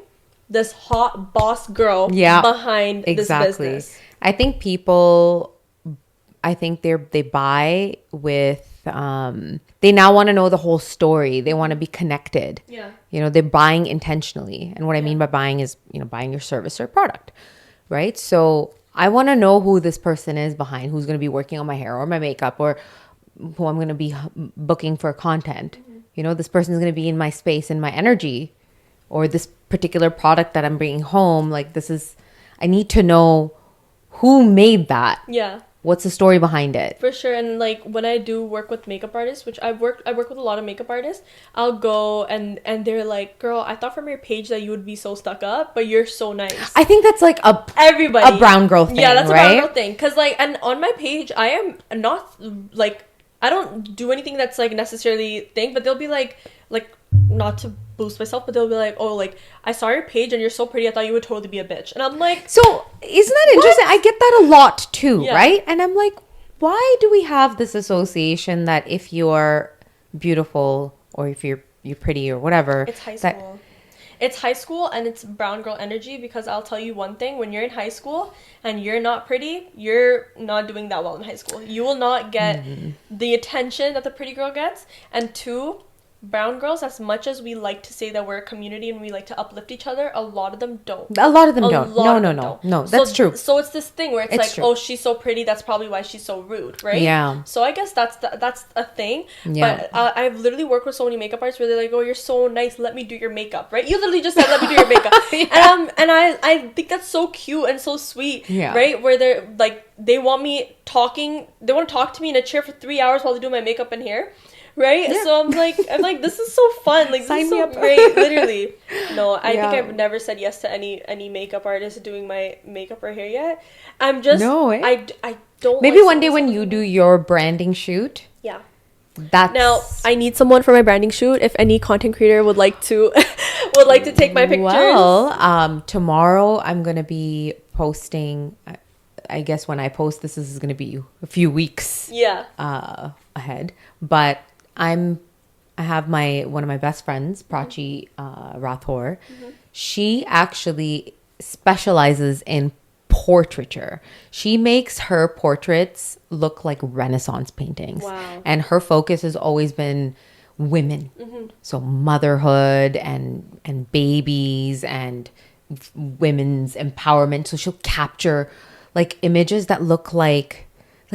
this hot boss girl behind this business. I think people, they buy with, they now want to know the whole story. They want to be connected. Yeah. They're buying intentionally. And what I mean by buying is, buying your service or product. Right? So I want to know who this person is behind, who's going to be working on my hair or my makeup, or who I'm going to be booking for content. Mm-hmm. This person is going to be in my space and my energy, or this particular product that I'm bringing home. Like, I need to know who made that. Yeah. What's the story behind it? For sure. And like when I do work with makeup artists, which I work with a lot of makeup artists, I'll go and they're like, girl, I thought from your page that you would be so stuck up, but you're so nice. I think that's like a brown girl thing. Yeah, that's right? A brown girl thing. Because like, and on my page, I am not like, I don't do anything that's like necessarily thing, but they'll be like not to boost myself, but they'll be like, oh, like, I saw your page and you're so pretty, I thought you would totally be a bitch. And I'm like, so isn't that interesting? I get that a lot too, right? And I'm like, why do we have this association that if you're beautiful or if you're pretty or whatever, it's high school. It's high school and it's brown girl energy, because I'll tell you one thing, when you're in high school and you're not pretty, you're not doing that well in high school. You will not get the attention that the pretty girl gets. And 2, brown girls, as much as we like to say that we're a community and we like to uplift each other, a lot of them don't. No, that's true. So it's this thing where it's like, true. Oh, she's so pretty, that's probably why she's so rude, right? Yeah. So I guess that's a thing. Yeah. But I've literally worked with so many makeup artists where they're like, oh, you're so nice, let me do your makeup, right? You literally just said, let me do your makeup. And I think that's so cute and so sweet, right? Where they're like, they want to talk to me in a chair for 3 hours while they do my makeup and hair. Right? Yeah. So I'm like, this is so fun. Like, this is so great. Literally. No, I think I've never said yes to any makeup artist doing my makeup or hair yet. I'm just, I don't. Maybe one day when you do your branding shoot. Yeah. Now, I need someone for my branding shoot. If any content creator would like to, take my pictures. Well, tomorrow I'm going to be posting, I guess when I post this is going to be a few weeks ahead. But I have one of my best friends, Prachi Rathore. Mm-hmm. She actually specializes in portraiture. She makes her portraits look like Renaissance paintings. Wow. And her focus has always been women. Mm-hmm. So motherhood and babies and women's empowerment. So she'll capture like images that look like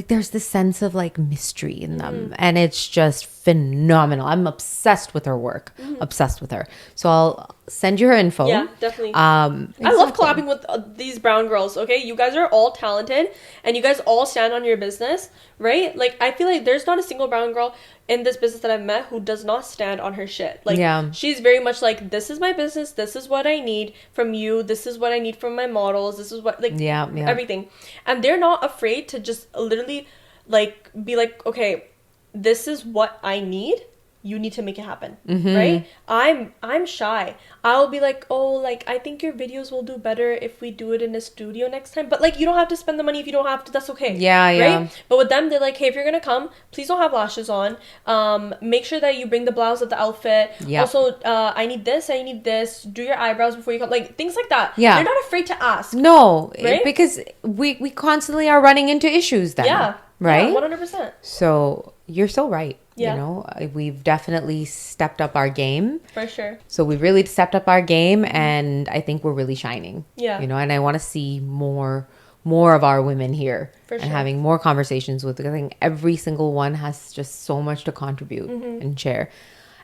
there's this sense of like mystery in them, and it's just phenomenal. I'm obsessed with her work. Obsessed with her. So I'll send you her info. Yeah, definitely. I love collabing with these brown girls. Okay, you guys are all talented, and you guys all stand on your business, right? Like, I feel like there's not a single brown girl in this business that I've met who does not stand on her shit. Like, she's very much like, this is my business. This is what I need from you. This is what I need from my models. This is what, like, everything. And they're not afraid to just literally, like, be like, okay, this is what I need. You need to make it happen, right? I'm shy. I'll be like, oh, like, I think your videos will do better if we do it in a studio next time. But like, you don't have to spend the money if you don't have to. That's okay. Right? But with them, they're like, hey, if you're gonna come, please don't have lashes on. Make sure that you bring the blouse of the outfit. Also, I need this. I need this. Do your eyebrows before you come. Like, things like that. Yeah. They're not afraid to ask. No, right? Because we constantly are running into issues then. Yeah. right? Yeah, 100%. So you're so right. Yeah. You know, we've definitely stepped up our game. For sure. So we've really stepped up our game, and I think we're really shining. Yeah. You know, and I want to see more of our women here For and sure. having more conversations with. I think every single one has just so much to contribute and share.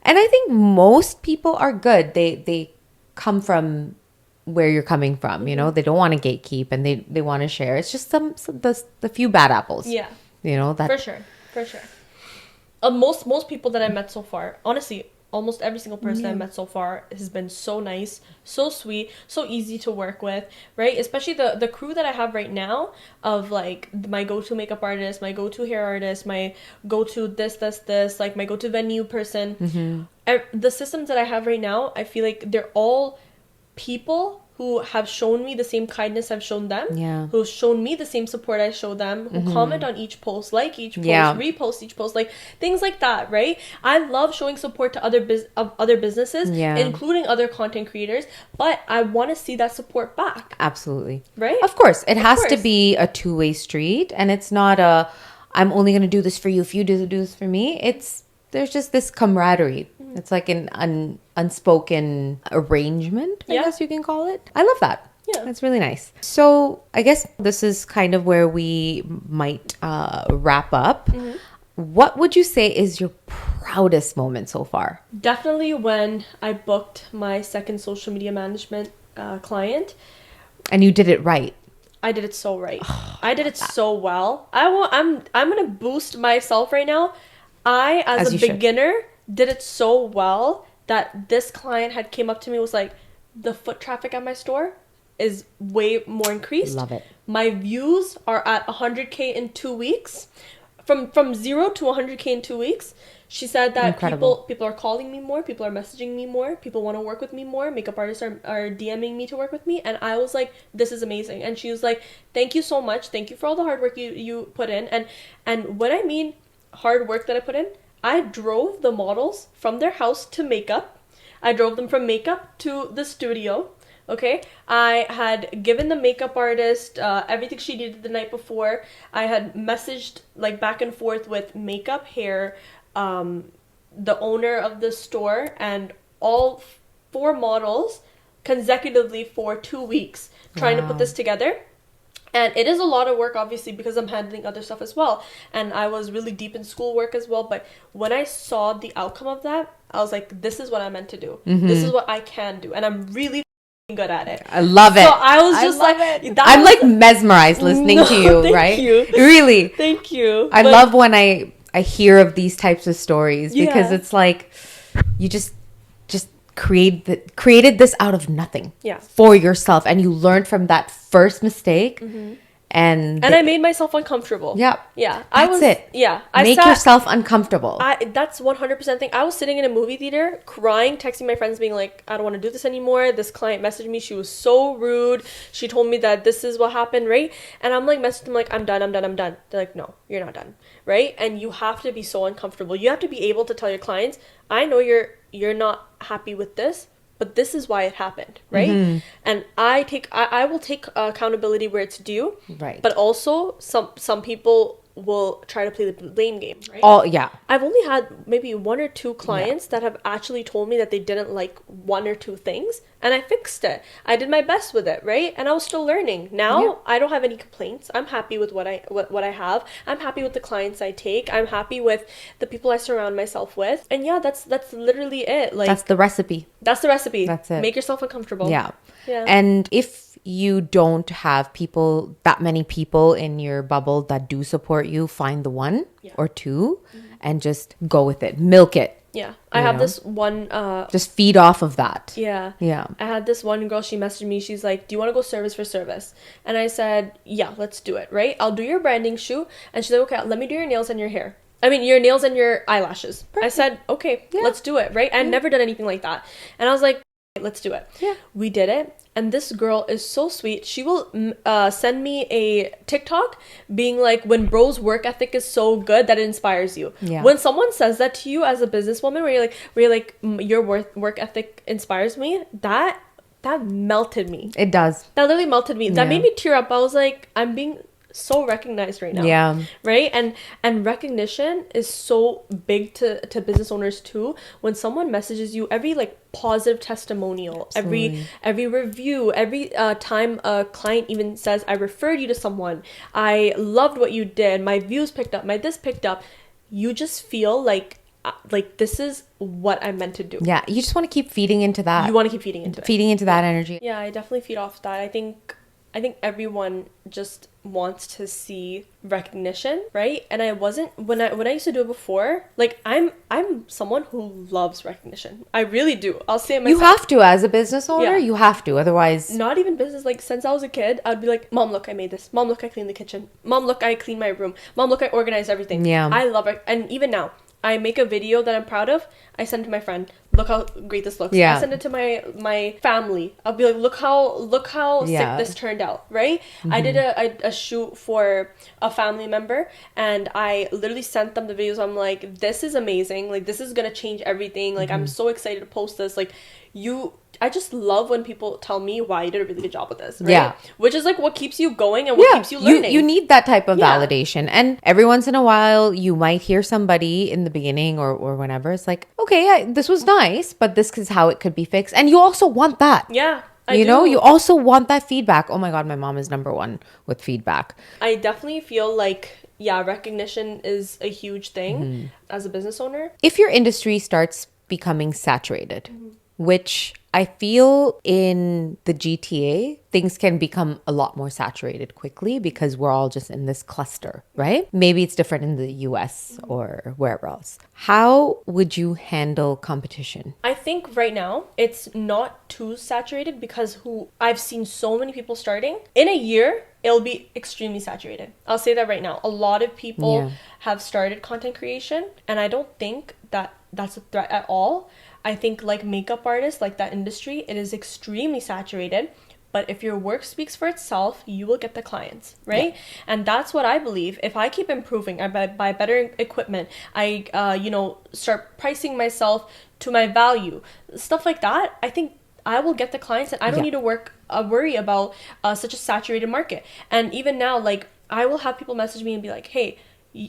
And I think most people are good. They come from where you're coming from. You know, they don't want to gatekeep, and they want to share. It's just the few bad apples. Yeah. You know that. For sure. Most people that I met so far, honestly, almost every single person I've met so far has been so nice, so sweet, so easy to work with, right? Especially the crew that I have right now of like my go-to makeup artist, my go-to hair artist, my go-to this, like my go-to venue person. The systems that I have right now, I feel like they're all people who have shown me the same kindness I've shown them, who've shown me the same support I show them, who comment on each post, like each post, repost each post, like things like that, right? I love showing support to other businesses, including other content creators, but I want to see that support back. Absolutely. Right? Of course. It has to be a two-way street, and it's not I'm only going to do this for you if you do this for me. There's just this camaraderie. It's like an unspoken arrangement, I guess you can call it. I love that. Yeah. That's really nice. So I guess this is kind of where we might wrap up. What would you say is your proudest moment so far? Definitely when I booked my second social media management client. And you did it right. I did it so right. I did it so well. I'm gonna boost myself right now. I, as a beginner, did it so well that this client had came up to me and was like, the foot traffic at my store is way more increased. Love it. My views are at 100K in 2 weeks. From 0 to 100K in 2 weeks. She said that people are calling me more, people are messaging me more, people want to work with me more, makeup artists are DMing me to work with me, and I was like, this is amazing. And she was like, thank you so much, thank you for all the hard work you put in. And what I mean hard work that I put in, I drove the models from their house to makeup. I drove them from makeup to the studio. Okay, I had given the makeup artist everything she needed the night before. I had messaged like back and forth with makeup, hair, the owner of the store, and all 4 models consecutively for 2 weeks trying to put this together. And it is a lot of work, obviously, because I'm handling other stuff as well. And I was really deep in schoolwork as well. But when I saw the outcome of that, I was like, this is what I'm meant to do. This is what I can do. And I'm really good at it. I love it. So I was just like, I'm like mesmerized listening to you, thank right? You. Really. Thank you. I love when I hear of these types of stories because it's like you just created this out of nothing for yourself, and you learned from that first mistake. And I made myself uncomfortable. Yeah. That's it. Yeah. Make yourself uncomfortable. That's 100% thing. I was sitting in a movie theater crying, texting my friends being like, I don't want to do this anymore. This client messaged me. She was so rude. She told me that this is what happened, right? And I'm like messaging them like, I'm done. They're like, no, you're not done, right? And you have to be so uncomfortable. You have to be able to tell your clients, I know you're not happy with this, but this is why it happened, right? And I will take accountability where it's due, right? But also some people will try to play the blame game, right? Oh yeah. I've only had maybe 1 or 2 clients that have actually told me that they didn't like 1 or 2 things, and I fixed it. I did my best with it, right? And I was still learning. Now I don't have any complaints. I'm happy with what I have. I'm happy with the clients I take. I'm happy with the people I surround myself with. And yeah, that's literally it. Like that's the recipe. That's the recipe. That's it. Make yourself uncomfortable. Yeah. And if you don't have that many people in your bubble that do support you, find the 1 or 2 and just go with it. Milk it. Yeah. I have this one just feed off of that. Yeah. Yeah. I had this one girl, she messaged me, she's like, do you want to go service for service? And I said, yeah, let's do it, right? I'll do your branding shoot. And she's like, okay, let me do your nails and your hair. I mean, your nails and your eyelashes. Perfect. I said, okay, let's do it, right? I'd never done anything like that. And I was like, let's do it. Yeah. We did it. And this girl is so sweet. She will send me a TikTok being like, when bro's work ethic is so good that it inspires you. Yeah. When someone says that to you as a businesswoman, where you're like your work ethic inspires me, that melted me. It does. That literally melted me. That made me tear up. I was like, I'm being so recognized right now. Yeah. Right? And recognition is so big to business owners too. When someone messages you, every like positive testimonial, Absolutely. every review, every time a client even says, I referred you to someone, I loved what you did, my views picked up, my this picked up, you just feel like this is what I'm meant to do. Yeah, you just want to keep feeding into that. You want to keep feeding into it. Feeding into that energy. Yeah, I definitely feed off that. I think everyone just wants to see recognition, right? And I wasn't when I used to do it before, like I'm someone who loves recognition. I really do. I'll say it myself. You have to, as a business owner, Yeah. you have to. Otherwise, Not even business, like since I was a kid, I'd be like, Mom, look, I made this. Mom, look, I cleaned the kitchen. Mom, look, I cleaned my room. Mom, look, I organized everything. Yeah. I love it. And even now, I make a video that I'm proud of. I send it to my friend. Look how great this looks. Yeah. I send it to my family. I'll be like, look how Yeah. sick this turned out, right? I did a shoot for a family member, and I literally sent them the videos. I'm like, this is amazing. Like, this is gonna change everything. Like, I'm so excited to post this. Like, I just love when people tell me why you did a really good job with this, right? Yeah. Which is like what keeps you going and what keeps you learning. You need that type of Yeah. validation. And every once in a while, you might hear somebody in the beginning or whenever. It's like, okay, this was nice, but this is how it could be fixed. And you also want that. Yeah. I You know, do. you also want that feedback. Oh my God, my mom is number one with feedback. I definitely feel like, yeah, recognition is a huge thing Mm-hmm. as a business owner. If your industry starts becoming saturated, which I feel in the GTA, things can become a lot more saturated quickly because we're all just in this cluster, right? Maybe it's different in the US or wherever else. How would you handle competition? I think right now it's not too saturated because I've seen so many people starting. In a year, it'll be extremely saturated. I'll say that right now. A lot of people Yeah. have started content creation, and I don't think that that's a threat at all. I think like makeup artists, like that industry, it is extremely saturated. But if your work speaks for itself, you will get the clients, right? Yeah. And that's what I believe. If I keep improving, I buy better equipment, I start pricing myself to my value, stuff like that, I think I will get the clients, and I don't Yeah. need to worry about such a saturated market. And even now, like, I will have people message me and be like, hey,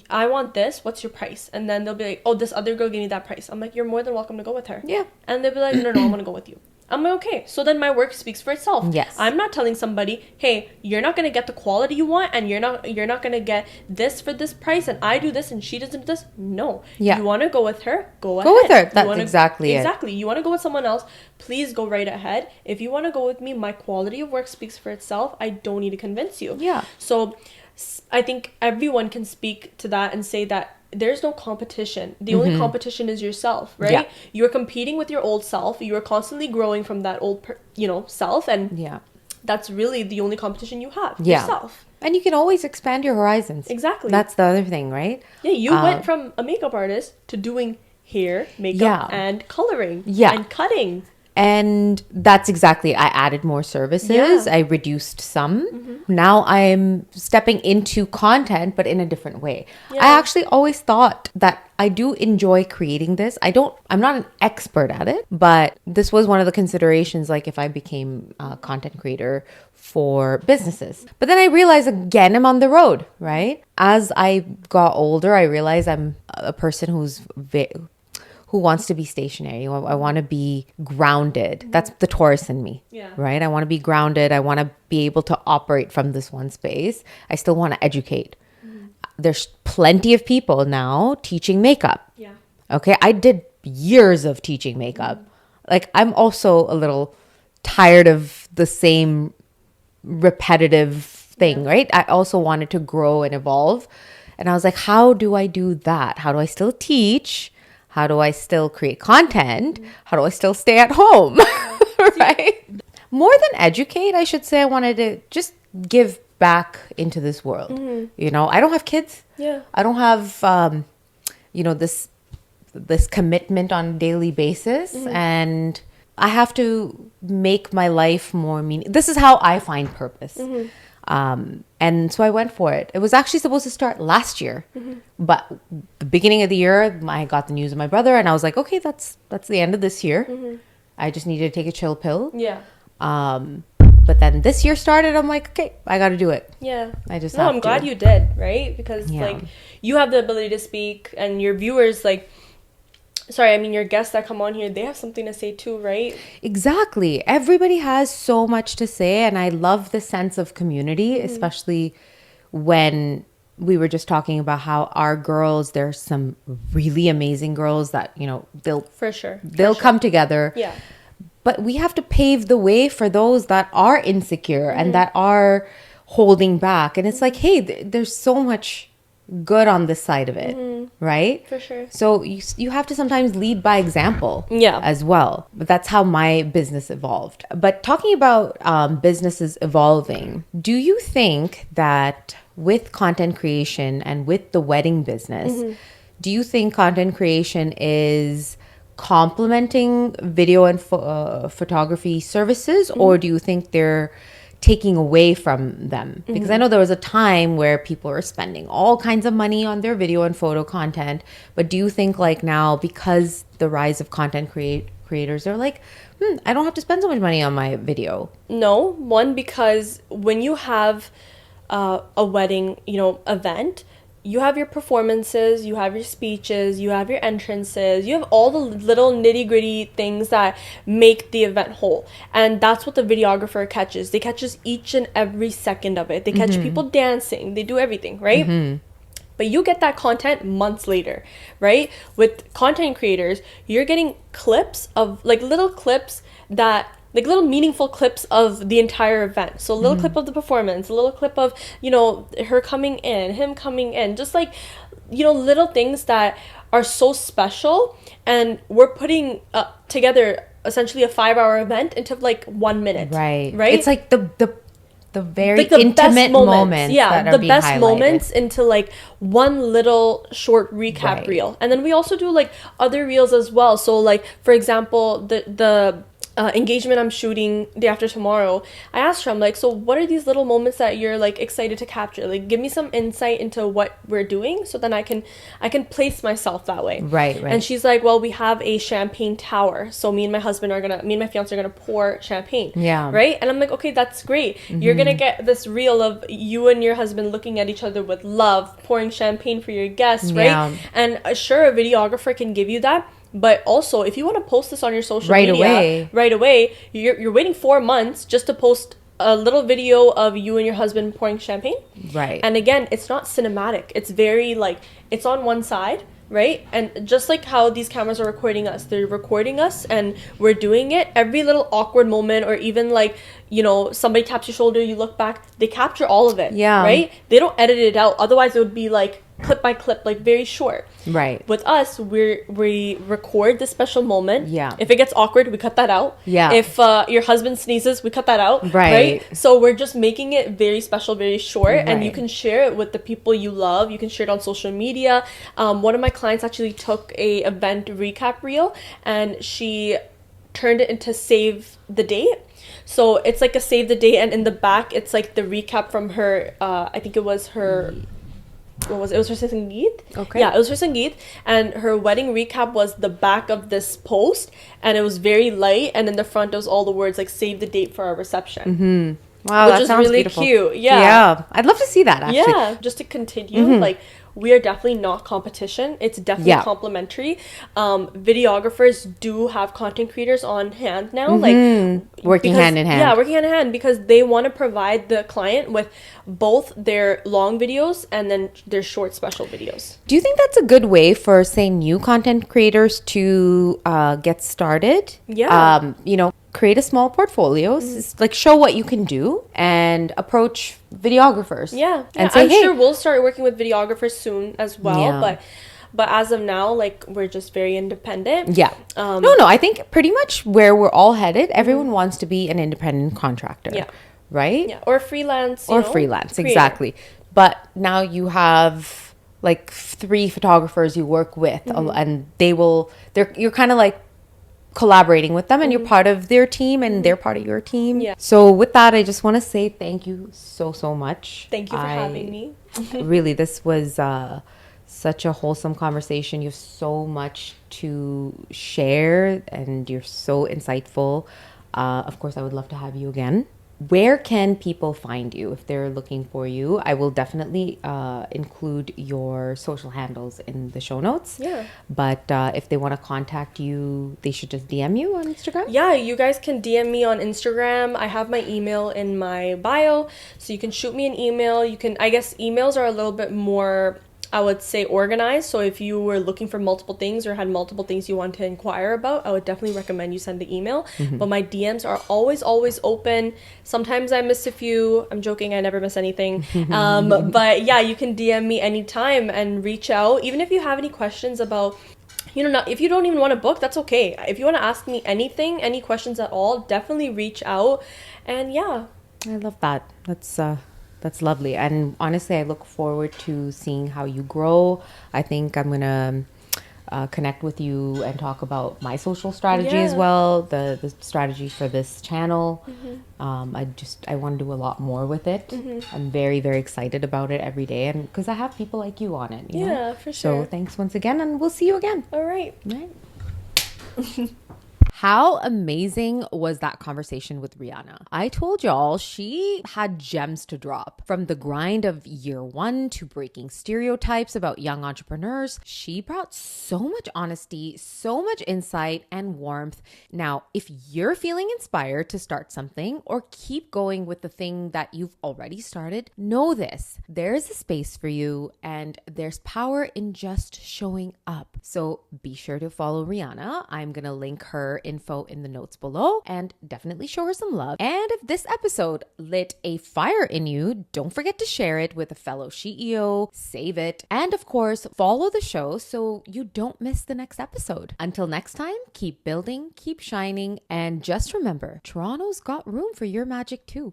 I want this, what's your price? And then they'll be like, oh, this other girl gave me that price. I'm like, you're more than welcome to go with her. Yeah. And they'll be like, no, I'm gonna go with you. I'm like, okay. So then my work speaks for itself. Yes. I'm not telling somebody, hey, you're not gonna get the quality you want, and you're not gonna get this for this price, and I do this and she doesn't do this. No. Yeah. You wanna go with her, go ahead. with her. You That's wanna- exactly it. Exactly. You wanna go with someone else, please go right ahead. If you wanna go with me, my quality of work speaks for itself. I don't need to convince you. Yeah. So I think everyone can speak to that and say that there's no competition. The only competition is yourself, right? Yeah. You're competing with your old self. You're constantly growing from that old, self, and Yeah. that's really the only competition you have. Yeah. Yourself. And you can always expand your horizons. Exactly. That's the other thing, right? Yeah, you went from a makeup artist to doing hair, makeup, Yeah. and coloring. Yeah. And cutting. And that's exactly, I added more services. Yeah. I reduced some. Now I'm stepping into content, but in a different way. Yeah. I actually always thought that I do enjoy creating this. I'm not an expert at it, but this was one of the considerations, like if I became a content creator for businesses. But then I realized again, I'm on the road, right? As I got older, I realized I'm a person who wants to be stationary. I want to be grounded. That's the Taurus in me, Yeah. right? I want to be grounded. I want to be able to operate from this one space. I still want to educate. There's plenty of people now teaching makeup. Yeah. Okay, I did years of teaching makeup. Like, I'm also a little tired of the same repetitive thing, right? I also wanted to grow and evolve. And I was like, how do I do that? How do I still teach? How do I still create content? How do I still stay at home? Right? More than educate, I should say, I wanted to just give back into this world. You know, I don't have kids. Yeah. I don't have, this commitment on a daily basis. And I have to make my life more meaningful. This is how I find purpose. And so I went for it. It was actually supposed to start last year, but the beginning of the year, I got the news of my brother, and I was like, okay, that's the end of this year. I just needed to take a chill pill. Yeah. But then this year started, I'm like, okay, I got to do it. Yeah. I just No, have I'm to. glad you did, right? Because Yeah. like you have the ability to speak, and your viewers, like, sorry, I mean your guests that come on here, they have something to say too, right? Exactly. Everybody has so much to say, and I love the sense of community, especially when we were just talking about how our girls, there's some really amazing girls that, you know, they'll For sure. they'll come together. Yeah. But we have to pave the way for those that are insecure and that are holding back. And it's like, hey, there's so much good on this side of it, right? For sure. So you have to sometimes lead by example, Yeah. as well. But that's how my business evolved. But talking about businesses evolving, do you think that with content creation and with the wedding business, do you think content creation is complementing video and photography services, or do you think they're taking away from them? Because I know there was a time where people were spending all kinds of money on their video and photo content, but do you think like now, because the rise of content creators, they're like, I don't have to spend so much money on my video? No, one, because when you have a wedding, you know, event, you have your performances, you have your speeches, you have your entrances, you have all the little nitty gritty things that make the event whole. And that's what the videographer catches. They catches each and every second of it. They catch people dancing, they do everything, right? But you get that content months later, right? With content creators, you're getting clips of like little clips that like little meaningful clips of the entire event. So a little clip of the performance, a little clip of, you know, her coming in, him coming in, just like, you know, little things that are so special. And we're putting together essentially a 5-hour event into like 1 minute. Right. Right. It's like the very Like the intimate best moments. Yeah, that are the being best highlighted. moments into like one little short recap Right. reel. And then we also do like other reels as well. So like, for example, the engagement I'm shooting day after tomorrow, I asked her, I'm like, so what are these little moments that you're like excited to capture? Like, give me some insight into what we're doing, so then I can place myself that way. Right. And she's like, well, we have a champagne tower, so me and my fiance are gonna pour champagne. Yeah. Right. And I'm like, okay, that's great. You're gonna get this reel of you and your husband looking at each other with love, pouring champagne for your guests, right? Yeah. And sure, a videographer can give you that. But also, if you want to post this on your social Right media right away, you're waiting 4 months just to post a little video of you and your husband pouring champagne. Right. And again, it's not cinematic. It's very like, it's on one side, right? And just like how these cameras are recording us, they're recording us and we're doing it. Every little awkward moment, or even like, you know, somebody taps your shoulder, you look back, they capture all of it. Yeah. Right? They don't edit it out. Otherwise, it would be like clip by clip, like very short. Right. With us, we record the special moment. Yeah. If it gets awkward, we cut that out. Yeah. If your husband sneezes, we cut that out. Right. So we're just making it very special, very short, and you Right. can share it with the people you love. You can share it on social media. One of my clients actually took a event recap reel, and she turned it into save the date. So it's like a save the date, and in the back, it's like the recap from her. I think it was her. What was it? It was her Sangeet. Okay. Yeah, it was her Sangeet, and her wedding recap was the back of this post, and it was very light, and in the front it was all the words like "save the date for our reception." Wow, Which that is sounds really beautiful. cute. Yeah. Yeah. I'd love to see that, actually. Yeah, just to continue, like, we are definitely not competition. It's definitely Yeah. complementary. Videographers do have content creators on hand now, like Working hand in hand. Yeah, working hand in hand, because they want to provide the client with both their long videos and then their short special videos. Do you think that's a good way for, say, new content creators to get started? Yeah. You know, create a small portfolio, like show what you can do, and approach videographers. Yeah, And say, I'm hey, sure we'll start working with videographers soon as well. Yeah. But as of now, like, we're just very independent. yeah. No, I think pretty much where we're all headed, everyone wants to be an independent contractor. Yeah. Right? Yeah, or freelance. Or you know, freelance, creator. exactly. But now you have like 3 photographers you work with, and you're kind of like collaborating with them, and you're part of their team, and they're part of your team. Yeah. So with that, I just want to say thank you so much. Thank you for having me. Really, this was such a wholesome conversation. You have so much to share, and you're so insightful. Of course, I would love to have you again. Where can people find you if they're looking for you? I will definitely include your social handles in the show notes. Yeah. But if they want to contact you, they should just DM you on Instagram? Yeah, you guys can DM me on Instagram. I have my email in my bio, so you can shoot me an email. You can, I guess emails are a little bit more, I would say, organized. So if you were looking for multiple things or had multiple things you want to inquire about, I would definitely recommend you send the email. But my DMs are always, always open. Sometimes I miss a few. I'm joking, I never miss anything. But yeah, you can DM me anytime and reach out. Even if you have any questions about, if you don't even want to book, that's okay. If you want to ask me anything, any questions at all, definitely reach out. And yeah. I love that. That's lovely. And honestly, I look forward to seeing how you grow. I think I'm going to connect with you and talk about my social strategy as well, the strategy for this channel. I want to do a lot more with it. I'm very, very excited about it every day, and because I have people like you on it. You know? For sure. So thanks once again, and we'll see you again. All right. How amazing was that conversation with Rianna? I told y'all she had gems to drop. From the grind of year one to breaking stereotypes about young entrepreneurs, she brought so much honesty, so much insight and warmth. Now, if you're feeling inspired to start something or keep going with the thing that you've already started, know this: there's a space for you and there's power in just showing up. So be sure to follow Rianna. I'm going to link her info in the notes below, and definitely show her some love. And if this episode lit a fire in you, don't forget to share it with a fellow She.E.O, save it, and of course, follow the show so you don't miss the next episode. Until next time, keep building, keep shining, and just remember, Toronto's got room for your magic too.